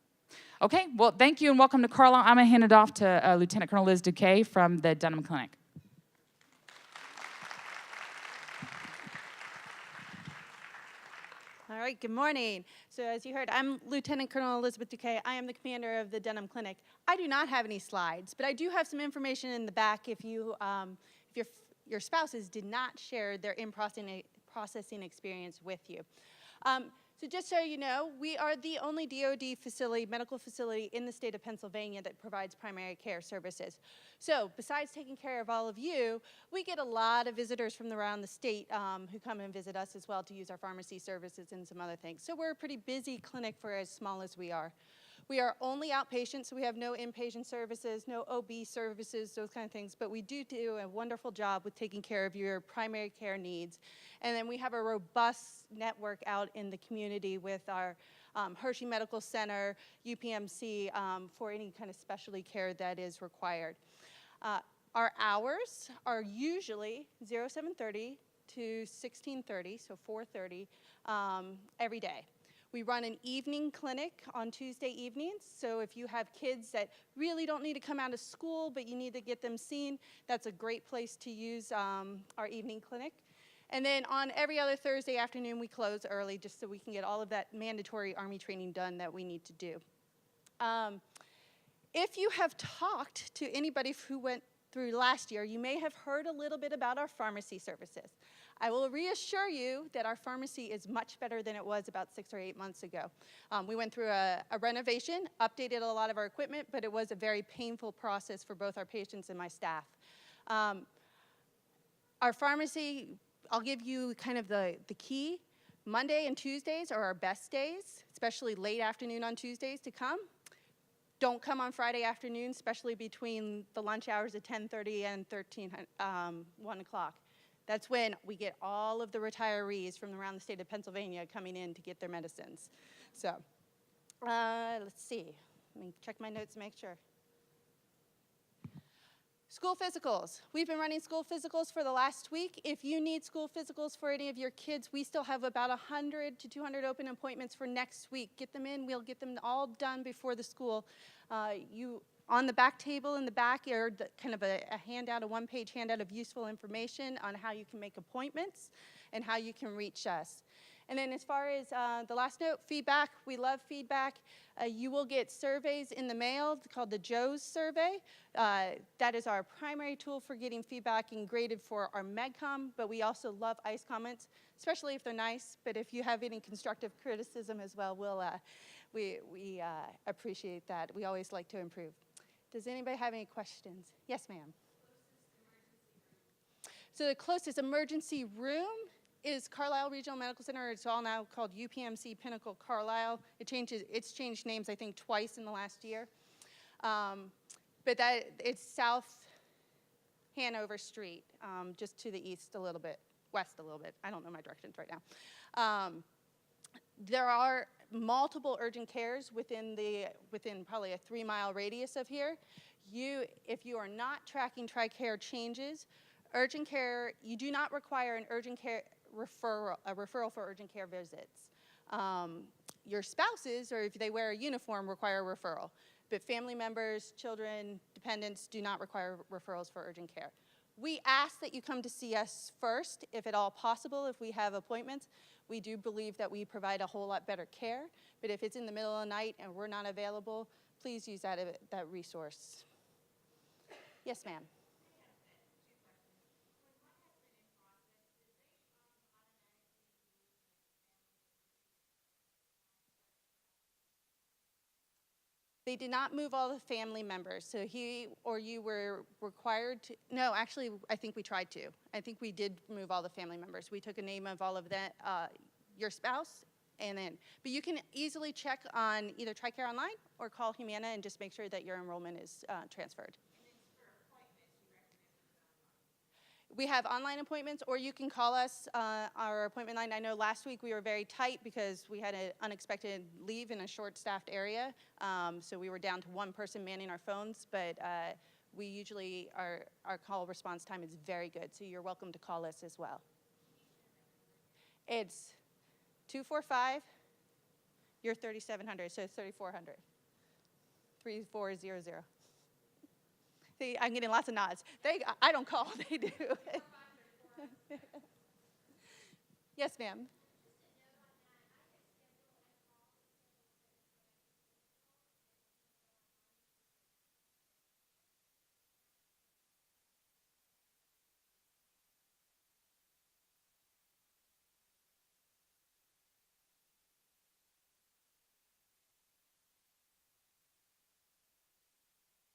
Okay, well, thank you, and welcome to Carlisle. I'm going to hand it off to Lieutenant Colonel Liz Duquet from the Dunham Clinic. All right, good morning. So as you heard, I'm Lieutenant Colonel Elizabeth Duquet. I am the commander of the Dunham Clinic. I do not have any slides, but I do have some information in the back if your spouses did not share their in-processing experience with you. So just so you know, we are the only DoD facility, medical facility in the state of Pennsylvania that provides primary care services. So besides taking care of all of you, we get a lot of visitors from around the state who come and visit us as well to use our pharmacy services and some other things. So we're a pretty busy clinic for as small as we are. We are only outpatient, so we have no inpatient services, no OB services, those kind of things, but we do a wonderful job with taking care of your primary care needs. And then we have a robust network out in the community with our Hershey Medical Center, UPMC, for any kind of specialty care that is required. Our hours are usually 07:30 to 16:30, so 4:30 every day. We run an evening clinic on Tuesday evenings, so if you have kids that really don't need to come out of school, but you need to get them seen, that's a great place to use our evening clinic. And then on every other Thursday afternoon, we close early just so we can get all of that mandatory Army training done that we need to do. If you have talked to anybody who went through last year, you may have heard a little bit about our pharmacy services. I will reassure you that our pharmacy is much better than it was about 6 or 8 months ago. We went through a renovation, updated a lot of our equipment, but it was a very painful process for both our patients and my staff. Our pharmacy, I'll give you kind of the key. Monday and Tuesdays are our best days, especially late afternoon on Tuesdays to come. Don't come on Friday afternoon, especially between the lunch hours of 10:30 and 1 o'clock. That's when we get all of the retirees from around the state of Pennsylvania coming in to get their medicines. So, let's see. Let me check my notes to make sure. School physicals. We've been running school physicals for the last week. If you need school physicals for any of your kids, we still have about 100 to 200 open appointments for next week. Get them in. We'll get them all done before the school. On the back table in the back are kind of a handout, a one-page handout of useful information on how you can make appointments and how you can reach us. And then as far as the last note, feedback, we love feedback. You will get surveys in the mail called the Joe's survey. That is our primary tool for getting feedback and graded for our MedCom, but we also love ICE comments, especially if they're nice, but if you have any constructive criticism as well, we appreciate that. We always like to improve. Does anybody have any questions? Yes, ma'am. So the closest emergency room is Carlisle Regional Medical Center. It's all now called UPMC Pinnacle Carlisle. It's changed names, I think, twice in the last year. But it's South Hanover Street, just to the east a little bit, west a little bit. I don't know my directions right now. There are multiple urgent cares within probably a 3-mile radius of here. If you are not tracking TRICARE changes, urgent care, you do not require an urgent care referral for urgent care visits. Your spouses, or if they wear a uniform, require a referral. But family members, children, dependents do not require referrals for urgent care. We ask that you come to see us first, if at all possible, if we have appointments. We do believe that we provide a whole lot better care, but if it's in the middle of the night and we're not available, please use that resource. Yes, ma'am. They did not move all the family members, so he or you were required to, no, actually, I think we tried to. I think we did move all the family members. We took a name of all of that, your spouse, and then, but you can easily check on either TRICARE Online or call Humana and just make sure that your enrollment is transferred. We have online appointments, or you can call us, our appointment line. I know last week we were very tight because we had an unexpected leave in a short-staffed area, so we were down to one person manning our phones, but we usually, our call response time is very good, so you're welcome to call us as well. It's 245, you're 3700, so it's 3400. 3400. See, I'm getting lots of nods. I don't call, they do. Yes, ma'am.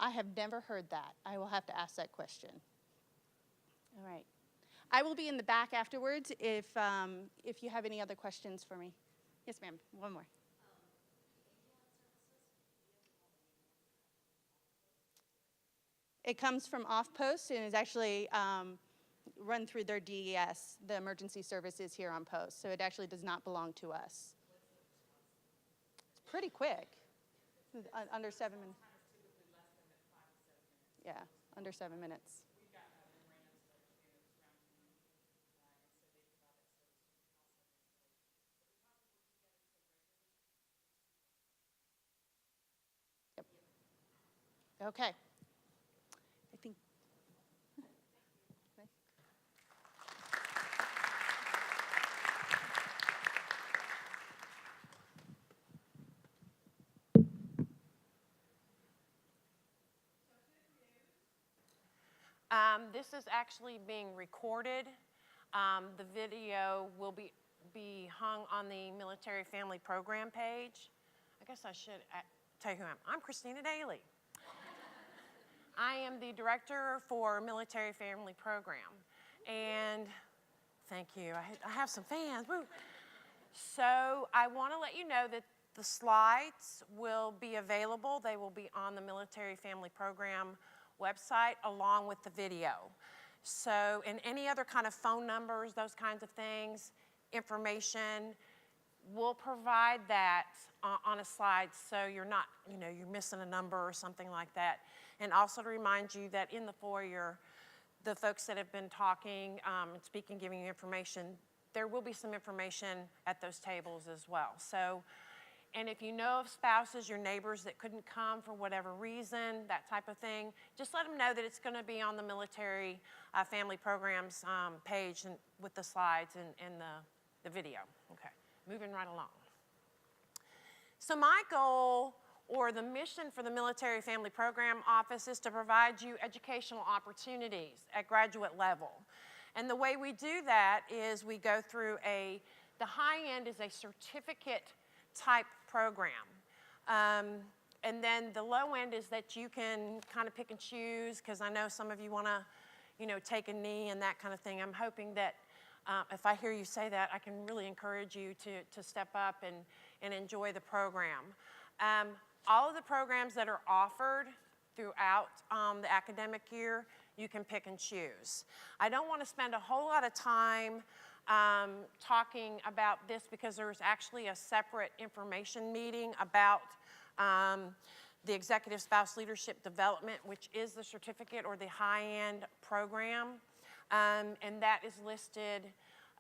I have never heard that. I will have to ask that question. All right. I will be in the back afterwards if you have any other questions for me. Yes, ma'am. One more. It comes from off-post and is actually run through their DES, the emergency services here on post. So it actually does not belong to us. It's pretty quick. Under 7 minutes. Yeah, under 7 minutes. Yep. Okay. I think. This is actually being recorded. The video will be hung on the Military Family Program page. I guess I should tell you who I am. I'm Christina Daly. I am the Director for Military Family Program. And thank you. I have some fans. Woo. So I want to let you know that the slides will be available. They will be on the Military Family Program website along with the video. So, and any other kind of phone numbers, those kinds of things, information, we'll provide that on a slide so you're not, you're missing a number or something like that. And also to remind you that in the foyer, the folks that have been talking and speaking, giving you information, there will be some information at those tables as well. So, and if you know of spouses, your neighbors that couldn't come for whatever reason, that type of thing, just let them know that it's going to be on the Military Family Programs page and with the slides and the video. Okay, moving right along. So my goal or the mission for the Military Family Program Office is to provide you educational opportunities at graduate level. And the way we do that is we go through the high end is a certificate type program. And then the low end is that you can kind of pick and choose, because I know some of you want to, take a knee and that kind of thing. I'm hoping that if I hear you say that, I can really encourage you to step up and enjoy the program. All of the programs that are offered throughout the academic year, you can pick and choose. I don't want to spend a whole lot of time talking about this because there's actually a separate information meeting about the Executive Spouse Leadership Development, which is the certificate or the high-end program, and that is listed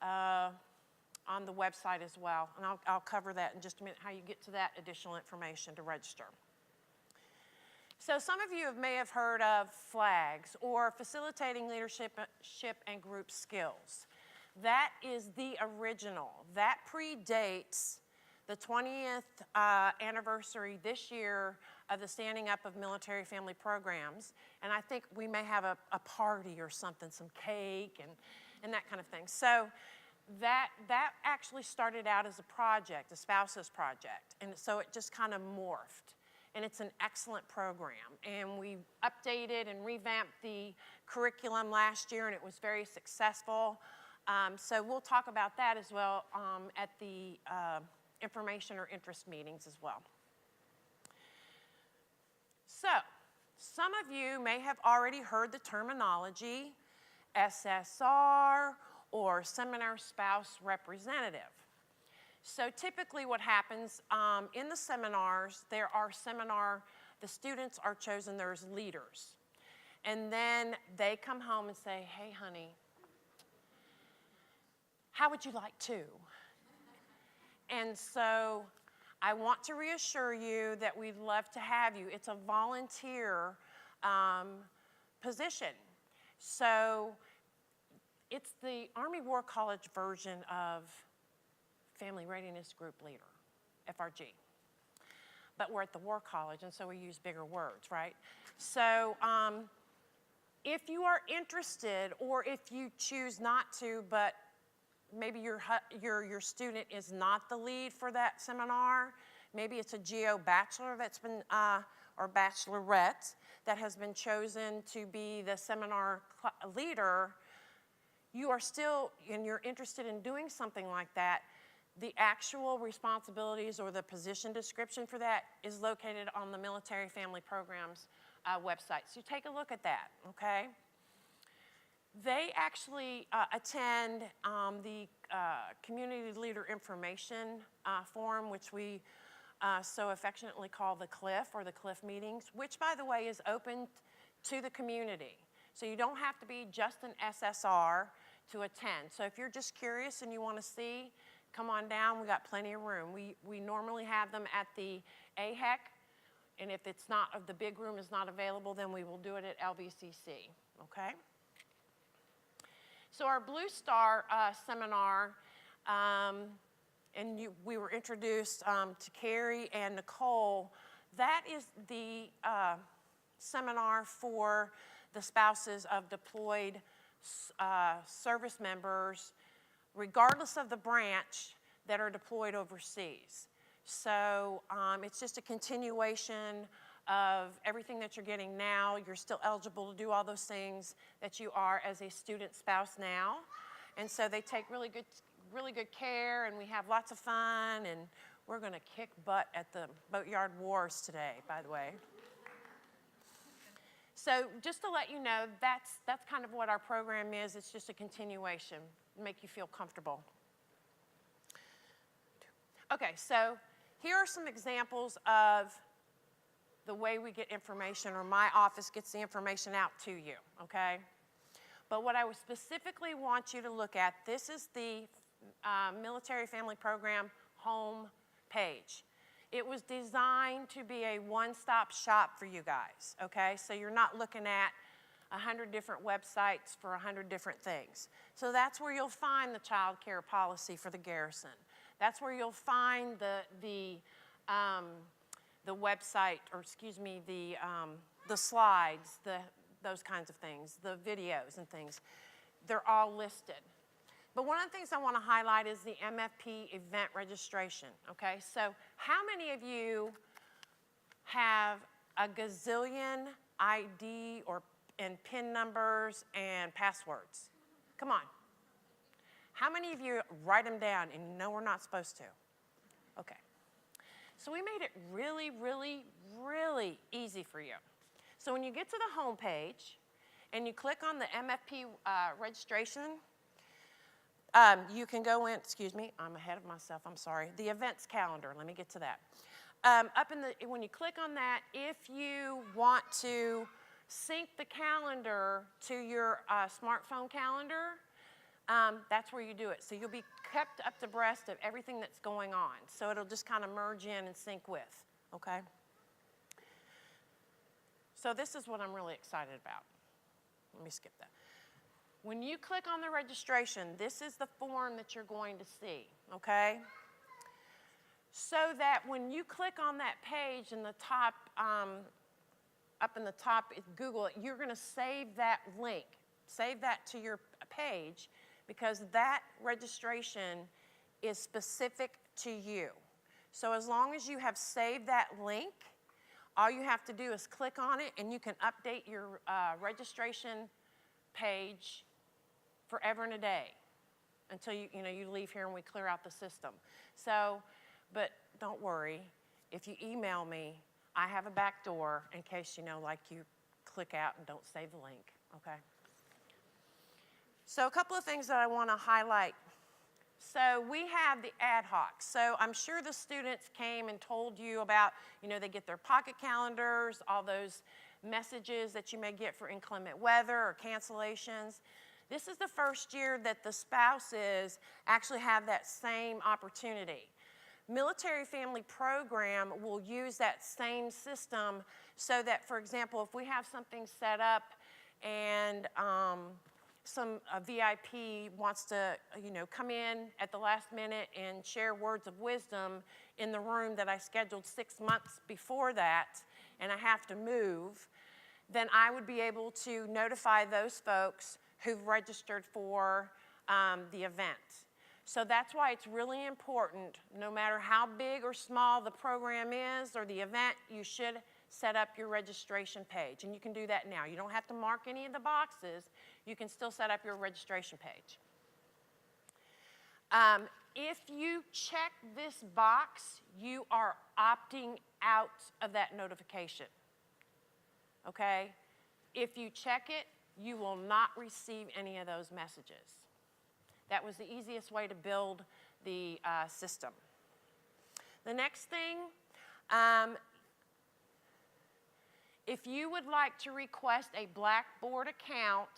on the website as well. And I'll cover that in just a minute, how you get to that additional information to register. So some of you may have heard of FLAGs, or Facilitating Leadership and Group Skills. That is the original. That predates the 20th anniversary this year of the standing up of military family programs. And I think we may have a party or something, some cake and that kind of thing. So that actually started out as a project, a spouses project. And so it just kind of morphed. and it's an excellent program. And we updated and revamped the curriculum last year, and it was very successful. So we'll talk about that as well at the information or interest meetings as well. So, some of you may have already heard the terminology SSR or Seminar Spouse Representative. So typically what happens in the seminars, the students are chosen, there's leaders. And then they come home and say, hey honey, how would you like to? And so I want to reassure you that we'd love to have you. It's a volunteer position. So it's the Army War College version of Family Readiness Group Leader, FRG. But we're at the War College, and so we use bigger words, right? So if you are interested, or if you choose not to, but maybe your student is not the lead for that seminar, maybe it's a GO bachelor that's been, or bachelorette that has been chosen to be the seminar leader, you are still, and you're interested in doing something like that, the actual responsibilities or the position description for that is located on the Military Family Programs website. So take a look at that, okay? They actually attend the Community Leader Information Forum, which we so affectionately call the CLIF, or the CLIF meetings, which, by the way, is open to the community. So you don't have to be just an SSR to attend. So if you're just curious and you want to see, come on down. We got plenty of room. We normally have them at the AHEC, and if it's not, if the big room is not available, then we will do it at LVCC, okay? So our Blue Star seminar, and we were introduced to Carrie and Nicole. That is the seminar for the spouses of deployed service members, regardless of the branch, that are deployed overseas. So it's just a continuation of everything that you're getting now. You're still eligible to do all those things that you are as a student spouse now. And so they take really good care, and we have lots of fun, and we're gonna kick butt at the Boatyard Wars today, by the way. So just to let you know, that's kind of what our program is. It's just a continuation, make you feel comfortable. Okay, so here are some examples of the way we get information, or my office gets the information out to you, okay? But what I would specifically want you to look at, this is the Military Family Program home page. It was designed to be a one-stop shop for you guys, okay? So you're not looking at 100 different websites for 100 different things. So that's where you'll find the child care policy for the Garrison. That's where you'll find the website, or excuse me, the slides, those kinds of things, the videos and things. They're all listed. But one of the things I want to highlight is the MFP event registration, okay? So how many of you have a gazillion ID and PIN numbers and passwords? Come on. How many of you write them down and you know we're not supposed to? Okay. So we made it really, really, really easy for you. So when you get to the home page and you click on the MFP registration, you can go in, excuse me, I'm ahead of myself, I'm sorry. The events calendar, let me get to that. When you click on that, if you want to sync the calendar to your smartphone calendar, that's where you do it. So you'll be kept up to breast of everything that's going on. So it'll just kind of merge in and sync with, okay? So this is what I'm really excited about. Let me skip that. When you click on the registration, this is the form that you're going to see, okay? So that when you click on that page in the top, up in the top, Google it, you're gonna save that link. Save that to your page, because that registration is specific to you. So as long as you have saved that link All you have to do is click on it, and you can update your registration page forever and a day until you leave here and we clear out the system. So, but don't worry, if you email me, I have a back door in case like you click out and don't save the link, okay? So a couple of things that I want to highlight. So we have the ad hoc. So I'm sure the students came and told you about, they get their pocket calendars, all those messages that you may get for inclement weather or cancellations. This is the first year that the spouses actually have that same opportunity. Military Family Program will use that same system so that, for example, if we have something set up and a VIP wants to, come in at the last minute and share words of wisdom in the room that I scheduled 6 months before that, and I have to move, then I would be able to notify those folks who've registered for the event. So that's why it's really important, no matter how big or small the program is or the event, you should set up your registration page. And you can do that now. You don't have to mark any of the boxes. You can still set up your registration page. If you check this box, you are opting out of that notification, okay? If you check it, you will not receive any of those messages. That was the easiest way to build the system. The next thing, if you would like to request a Blackboard account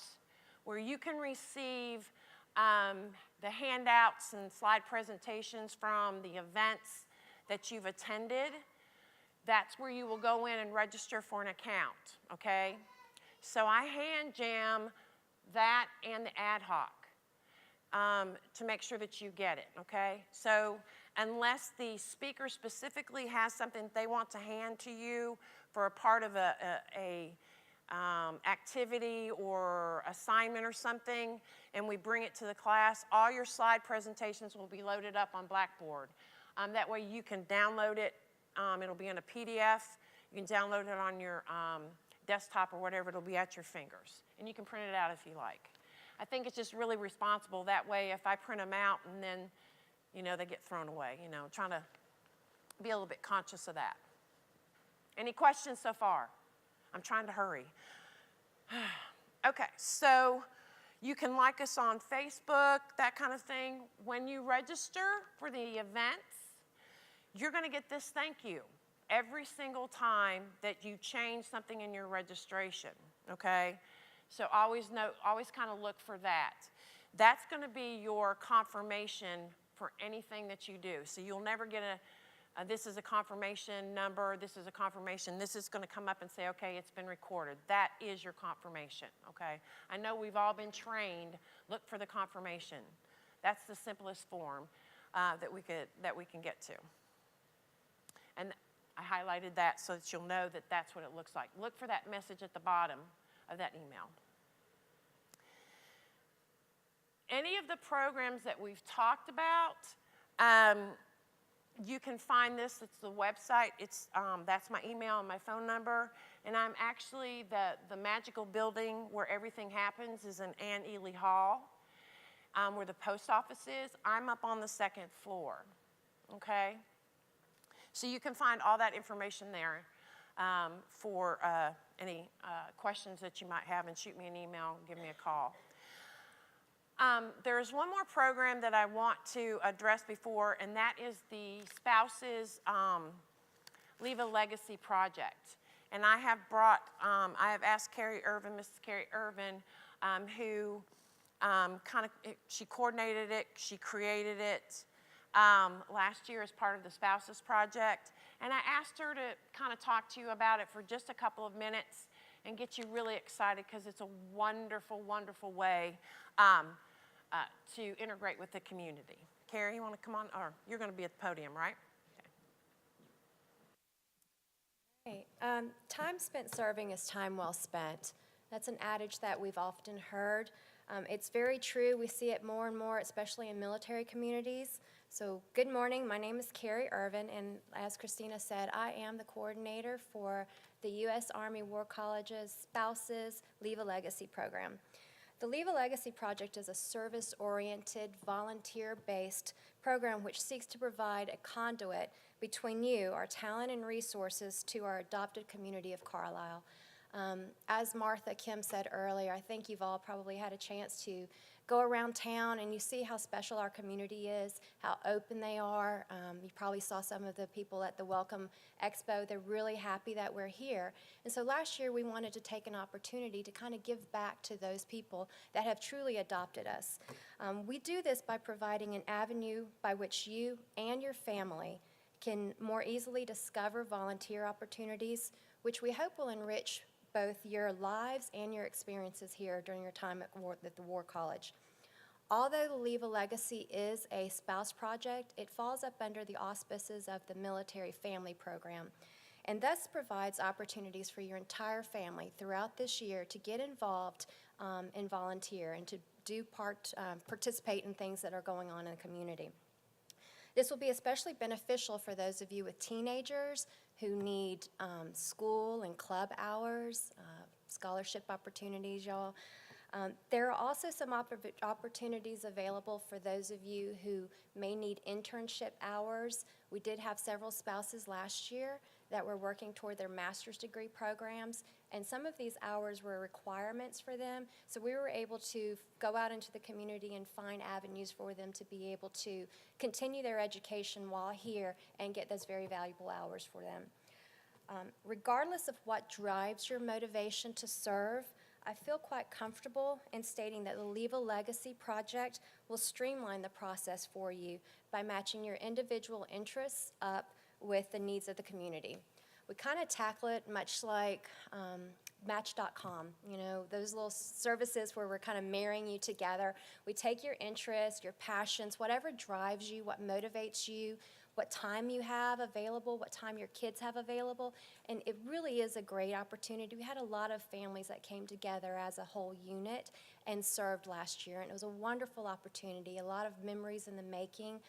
where you can receive the handouts and slide presentations from the events that you've attended, that's where you will go in and register for an account, okay? So I hand jam that and the ad hoc to make sure that you get it, okay? So unless the speaker specifically has something they want to hand to you for a part of a activity or assignment or something, and we bring it to the class, all your slide presentations will be loaded up on Blackboard. That way you can download it. It'll be in a PDF. You can download it on your desktop or whatever. It'll be at your fingers. And you can print it out if you like. I think it's just really responsible. That way, if I print them out and then, they get thrown away, trying to be a little bit conscious of that. Any questions so far? I'm trying to hurry. Okay, so you can like us on Facebook, that kind of thing. When you register for the events, you're going to get this thank you every single time that you change something in your registration, okay? So always kind of look for that. That's going to be your confirmation for anything that you do. So you'll never get this is a confirmation number, this is a confirmation. This is going to come up and say, okay, it's been recorded. That is your confirmation, okay? I know we've all been trained. Look for the confirmation. That's the simplest form that we can get to. And I highlighted that so that you'll know that that's what it looks like. Look for that message at the bottom of that email. Any of the programs that we've talked about, you can find this. It's the website. That's my email and my phone number. And I'm actually, the magical building where everything happens is in Ann Ely Hall, where the post office is. I'm up on the 2nd floor, okay? So you can find all that information there for any questions that you might have, and shoot me an email, give me a call. There's one more program that I want to address before, and that is the Spouses Leave a Legacy Project. And I have asked Carrie Irvin, Mrs. Carrie Irvin, who she coordinated it, she created it last year as part of the Spouses Project. And I asked her to kind of talk to you about it for just a couple of minutes and get you really excited, because it's a wonderful, wonderful way to integrate with the community. Carrie, you want to come on? Or you're going to be at the podium, right? Okay. Time spent serving is time well spent. That's an adage that we've often heard. It's very true. We see it more and more, especially in military communities. So good morning, my name is Carrie Irvin, and as Christina said, I am the coordinator for the U.S. Army War College's Spouses Leave a Legacy program. The Leave a Legacy project is a service-oriented, volunteer-based program which seeks to provide a conduit between you, our talent and resources, to our adopted community of Carlisle. As Martha Kem said earlier, I think you've all probably had a chance to go around town and you see how special our community is, how open they are. You probably saw some of the people at the Welcome Expo. They're really happy that we're here. And so last year we wanted to take an opportunity to kind of give back to those people that have truly adopted us. We do this by providing an avenue by which you and your family can more easily discover volunteer opportunities, which we hope will enrich both your lives and your experiences here during your time at the War College. Although the Leave a Legacy is a spouse project, it falls up under the auspices of the Military Family Program, and thus provides opportunities for your entire family throughout this year to get involved and volunteer and to participate in things that are going on in the community. This will be especially beneficial for those of you with teenagers who need school and club hours, scholarship opportunities, y'all. There are also some opportunities available for those of you who may need internship hours. We did have several spouses last year that were working toward their master's degree programs, and some of these hours were requirements for them, so we were able to go out into the community and find avenues for them to be able to continue their education while here and get those very valuable hours for them. Regardless of what drives your motivation to serve, I feel quite comfortable in stating that the Leave a Legacy project will streamline the process for you by matching your individual interests up with the needs of the community. We kind of tackle it much like Match.com, you know, those little services where we're kind of marrying you together. We take your interests, your passions, whatever drives you, what motivates you, what time you have available, what time your kids have available, and it really is a great opportunity. We had a lot of families that came together as a whole unit and served last year, and it was a wonderful opportunity, a lot of memories in the making,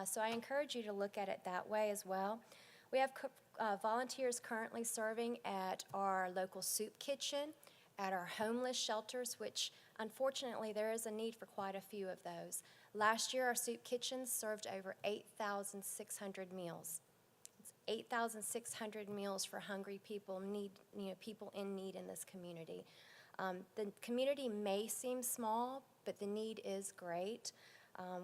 so I encourage you to look at it that way as well. We have volunteers currently serving at our local soup kitchen, at our homeless shelters, which unfortunately there is a need for quite a few of those. Last year, our soup kitchens served over 8,600 meals. It's 8,600 meals for hungry people, people in need in this community. The community may seem small, but the need is great.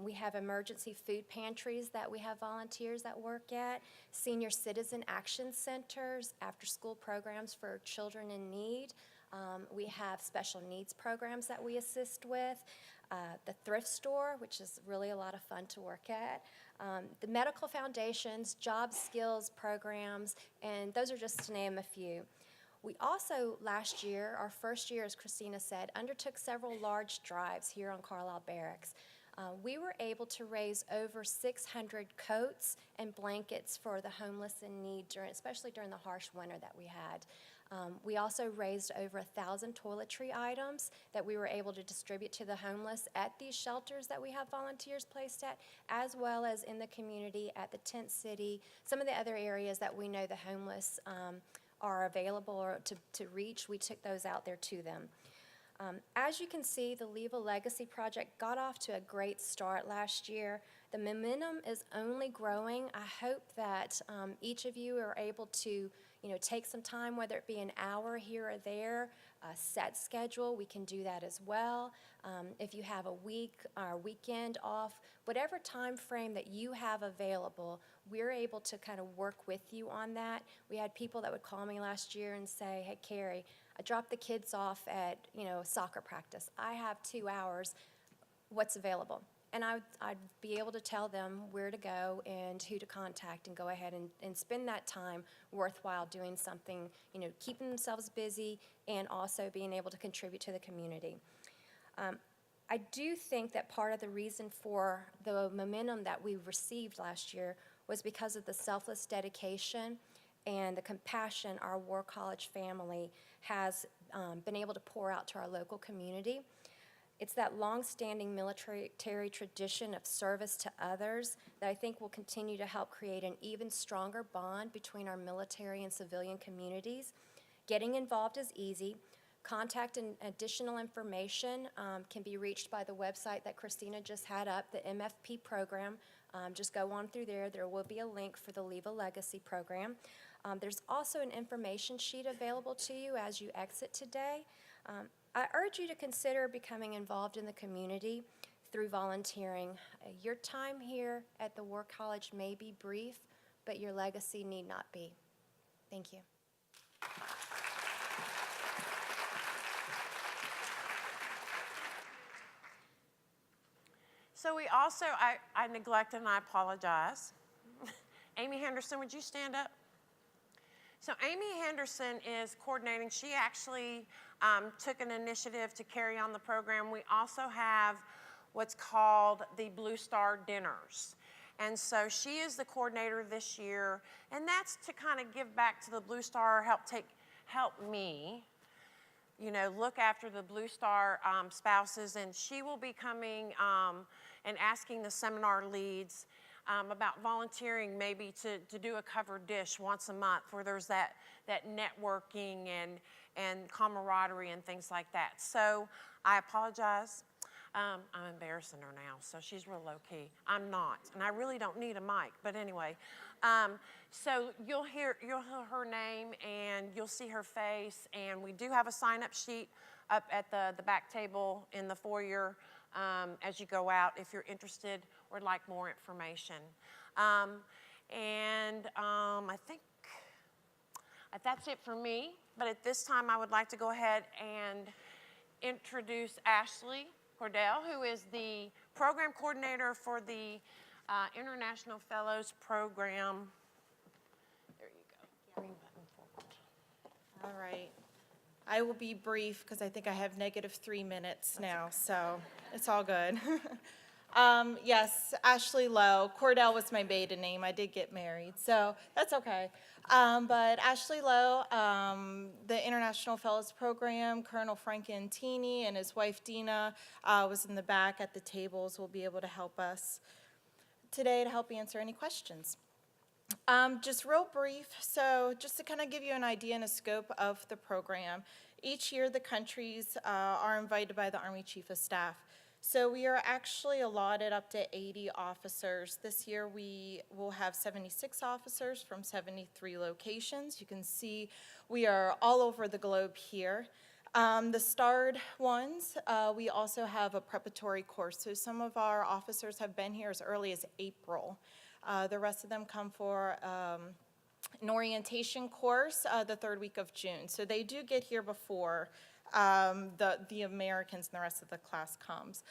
We have emergency food pantries that we have volunteers that work at, senior citizen action centers, after-school programs for children in need. We have special needs programs that we assist with, the thrift store, which is really a lot of fun to work at, the medical foundations, job skills programs, and those are just to name a few. We also, last year, our first year, as Christina said, undertook several large drives here on Carlisle Barracks. We were able to raise over 600 coats and blankets for the homeless in need, especially during the harsh winter that we had. We also raised over 1,000 toiletry items that we were able to distribute to the homeless at these shelters that we have volunteers placed at, as well as in the community at the Tent City, some of the other areas that we know the homeless are available to reach. We took those out there to them. As you can see, the Leave a Legacy project got off to a great start last year. The momentum is only growing. I hope that each of you are able to take some time, whether it be an hour here or there, a set schedule, we can do that as well. If you have a week or weekend off, whatever time frame that you have available, we're able to kind of work with you on that. We had people that would call me last year and say, hey, Carrie, I dropped the kids off at soccer practice. I have 2 hours. What's available? And I'd be able to tell them where to go and who to contact and go ahead and spend that time worthwhile doing something, keeping themselves busy and also being able to contribute to the community. I do think that part of the reason for the momentum that we received last year was because of the selfless dedication and the compassion our War College family has been able to pour out to our local community. It's that long-standing military tradition of service to others that I think will continue to help create an even stronger bond between our military and civilian communities. Getting involved is easy. Contact and additional information can be reached by the website that Christina just had up, the MFP program. Just go on through there. There will be a link for the Leave a Legacy program. There's also an information sheet available to you as you exit today. I urge you to consider becoming involved in the community through volunteering. Your time here at the War College may be brief, but your legacy need not be. Thank you. So we also, I neglected and I apologize. Amy Henderson, would you stand up? So Amy Henderson is coordinating. She actually took an initiative to carry on the program. We also have what's called the Blue Star Dinners. And so she is the coordinator this year, and that's to kind of give back to the Blue Star, help me, you know, look after the Blue Star spouses, and she will be coming and asking the seminar leads about volunteering maybe to do a covered dish once a month where there's that networking and camaraderie and things like that. So I apologize. I'm embarrassing her now, so she's real low-key. I'm not, and I really don't need a mic, but anyway. So you'll hear her name, and you'll see her face, and we do have a sign-up sheet up at the back table in the foyer as you go out if you're interested or like more information. I think that's it for me, but at this time I would like to go ahead and introduce Ashley Cordell, who is the program coordinator for the International Fellows Program. There you go. Green button forward. All right. I will be brief because I think I have -3 minutes now, so it's all good. Yes, Ashley Lowe. Cordell was my maiden name. I did get married, so that's okay. But Ashley Lowe, the International Fellows Program, Colonel Frank Antini and his wife Dina was in the back at the tables, will be able to help us today to help answer any questions. Just real brief, so just to kind of give you an idea and a scope of the program, each year the countries are invited by the Army Chief of Staff. So we are actually allotted up to 80 officers. This year we will have 76 officers from 73 locations. You can see we are all over the globe here. The starred ones, we also have a preparatory course. So some of our officers have been here as early as April. The rest of them come for an orientation course the 3rd week of June. So they do get here before the Americans and the rest of the class comes.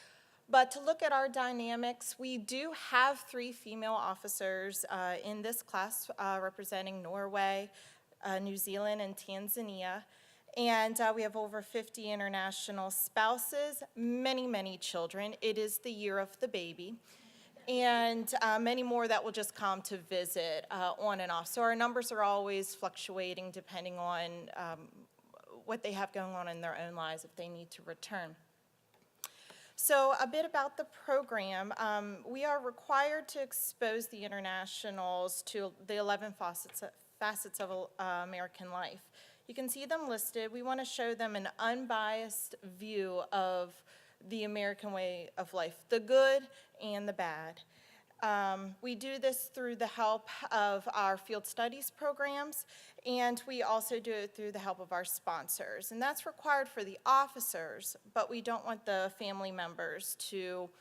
But to look at our dynamics, we do have 3 female officers in this class representing Norway, New Zealand, and Tanzania. And we have over 50 international spouses, many, many children. It is the year of the baby. And many more that will just come to visit on and off. So our numbers are always fluctuating depending on what they have going on in their own lives if they need to return. So a bit about the program. We are required to expose the internationals to the 11 facets of American life. You can see them listed. We want to show them an unbiased view of the American way of life, the good and the bad. We do this through the help of our field studies programs, and we also do it through the help of our sponsors. And that's required for the officers, but we don't want the family members to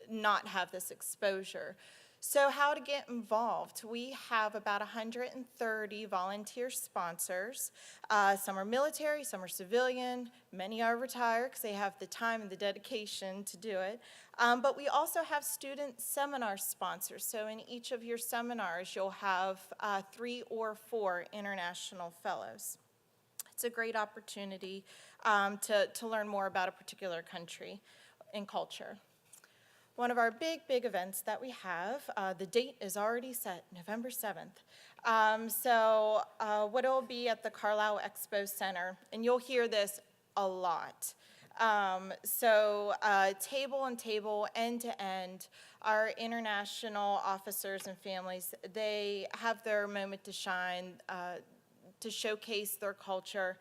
not have this exposure. So how to get involved? We have about 130 volunteer sponsors. Some are military, some are civilian, many are retired because they have the time and the dedication to do it. But we also have student seminar sponsors. So in each of your seminars, you'll have 3 or 4 international fellows. It's a great opportunity to learn more about a particular country and culture. One of our big events that we have, the date is already set, November 7th. What it will be at the Carlisle Expo Center, and you'll hear this a lot. Table and table, end to end, our international officers and families, they have their moment to shine, to showcase their culture.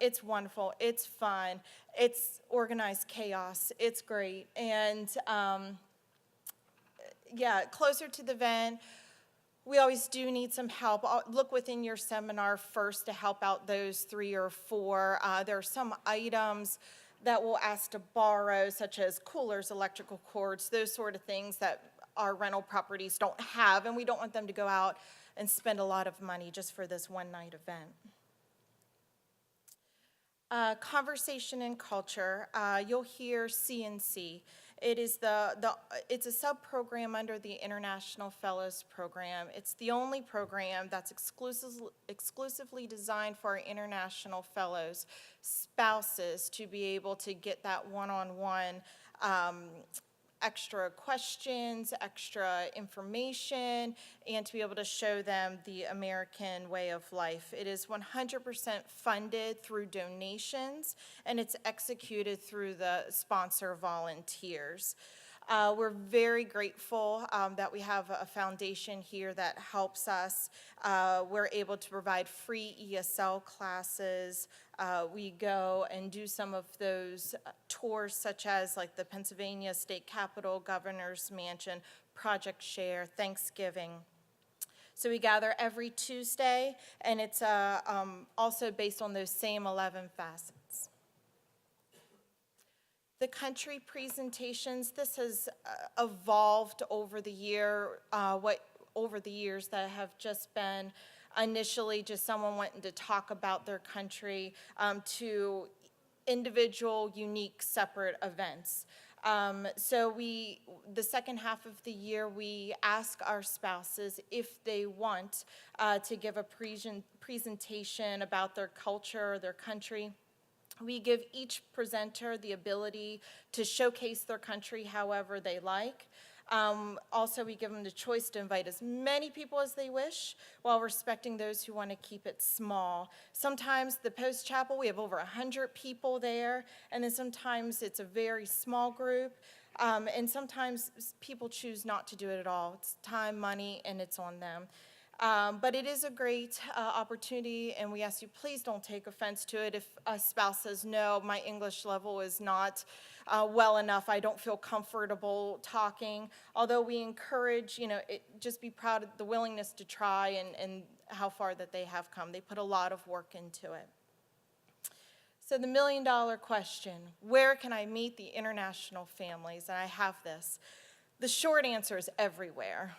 It's wonderful, it's fun, it's organized chaos, it's great. And yeah, closer to the event, we always do need some help. Look within your seminar first to help out those 3 or 4. There are some items that we'll ask to borrow, such as coolers, electrical cords, those sort of things that our rental properties don't have, and we don't want them to go out and spend a lot of money just for this one-night event. Conversation and culture, you'll hear CNC. It is it's a sub-program under the International Fellows Program. It's the only program that's exclusively designed for our international fellows, spouses, to be able to get that one-on-one extra questions, extra information, and to be able to show them the American way of life. It is 100% funded through donations, and it's executed through the sponsor volunteers. We're very grateful that we have a foundation here that helps us. We're able to provide free ESL classes. We go and do some of those tours, such as like the Pennsylvania State Capitol, Governor's Mansion, Project Share, Thanksgiving. So we gather every Tuesday, and it's also based on those same 11 facets. The country presentations, this has evolved over the years that have just been initially just someone wanting to talk about their country to individual, unique, separate events. The second half of the year, we ask our spouses if they want to give a presentation about their culture or their country. We give each presenter the ability to showcase their country however they like. Also, we give them the choice to invite as many people as they wish while respecting those who want to keep it small. Sometimes the post-chapel, we have over 100 people there, and then sometimes it's a very small group, and sometimes people choose not to do it at all. It's time, money, and it's on them. But it is a great opportunity, and we ask you, please don't take offense to it if a spouse says, no, my English level is not well enough, I don't feel comfortable talking. Although we encourage, just be proud of the willingness to try and how far that they have come. They put a lot of work into it. So the million-dollar question, where can I meet the international families? And I have this. The short answer is everywhere.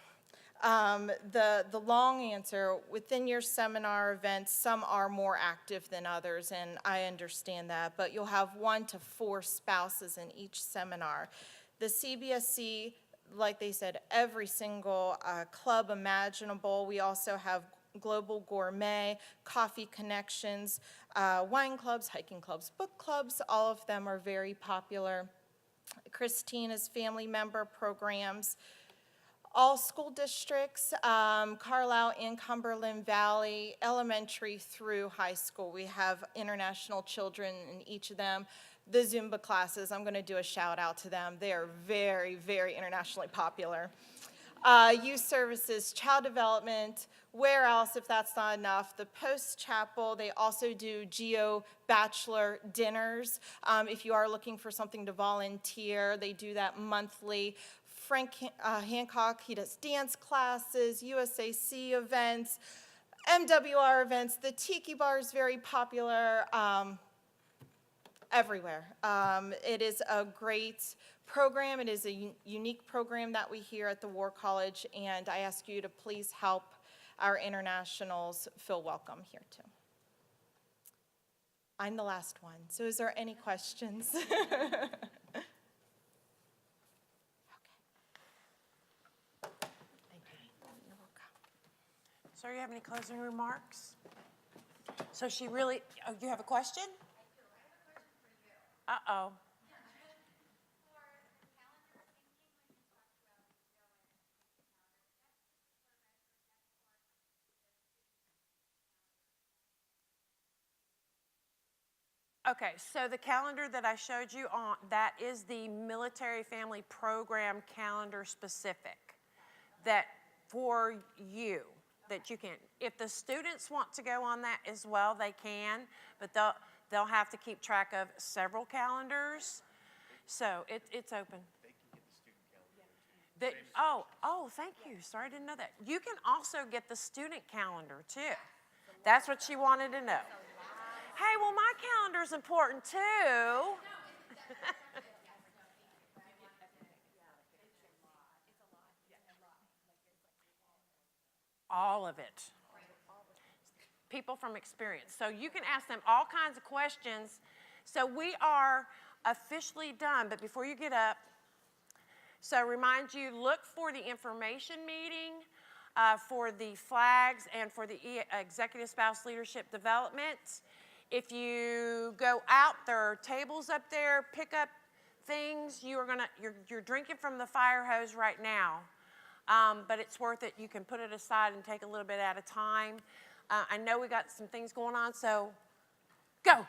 The long answer, within your seminar events, some are more active than others, and I understand that, but you'll have 1 to 4 spouses in each seminar. The CBSC, like they said, every single club imaginable. We also have Global Gourmet, Coffee Connections, wine clubs, hiking clubs, book clubs. All of them are very popular. Christina's family member programs. All school districts, Carlisle and Cumberland Valley, elementary through high school. We have international children in each of them. The Zumba classes, I'm going to do a shout out to them. They are very, very internationally popular. Youth services, child development, where else if that's not enough? The post-chapel, they also do GEO bachelor dinners. If you are looking for something to volunteer, they do that monthly. Frank Hancock, he does dance classes, USAC events, FMWR events. The Tiki Bar is very popular everywhere. It is a great program. It is a unique program that we hear at the War College, and I ask you to please help our internationals feel welcome here too. I'm the last one, so is there any questions? Sir, you have any closing remarks? So she really, oh, you have a question? Uh-oh. Okay, so the calendar that I showed you on, that is the military family program calendar specific, that for you, that you can. If the students want to go on that as well, they can, but they'll have to keep track of several calendars. So it's open. Oh, thank you. Sorry, I didn't know that. You can also get the student calendar too. That's what she wanted to know. Hey, well, my calendar's important too. All of it. People from experience. So you can ask them all kinds of questions. So we are officially done, but before you get up, so remind you, look for the information meeting for the flags and for the Executive Spouse Leadership Development. If you go out, there are tables up there, pick up things. You're drinking from the fire hose right now, but it's worth it. You can put it aside and take a little bit at a time. I know we got some things going on, so go.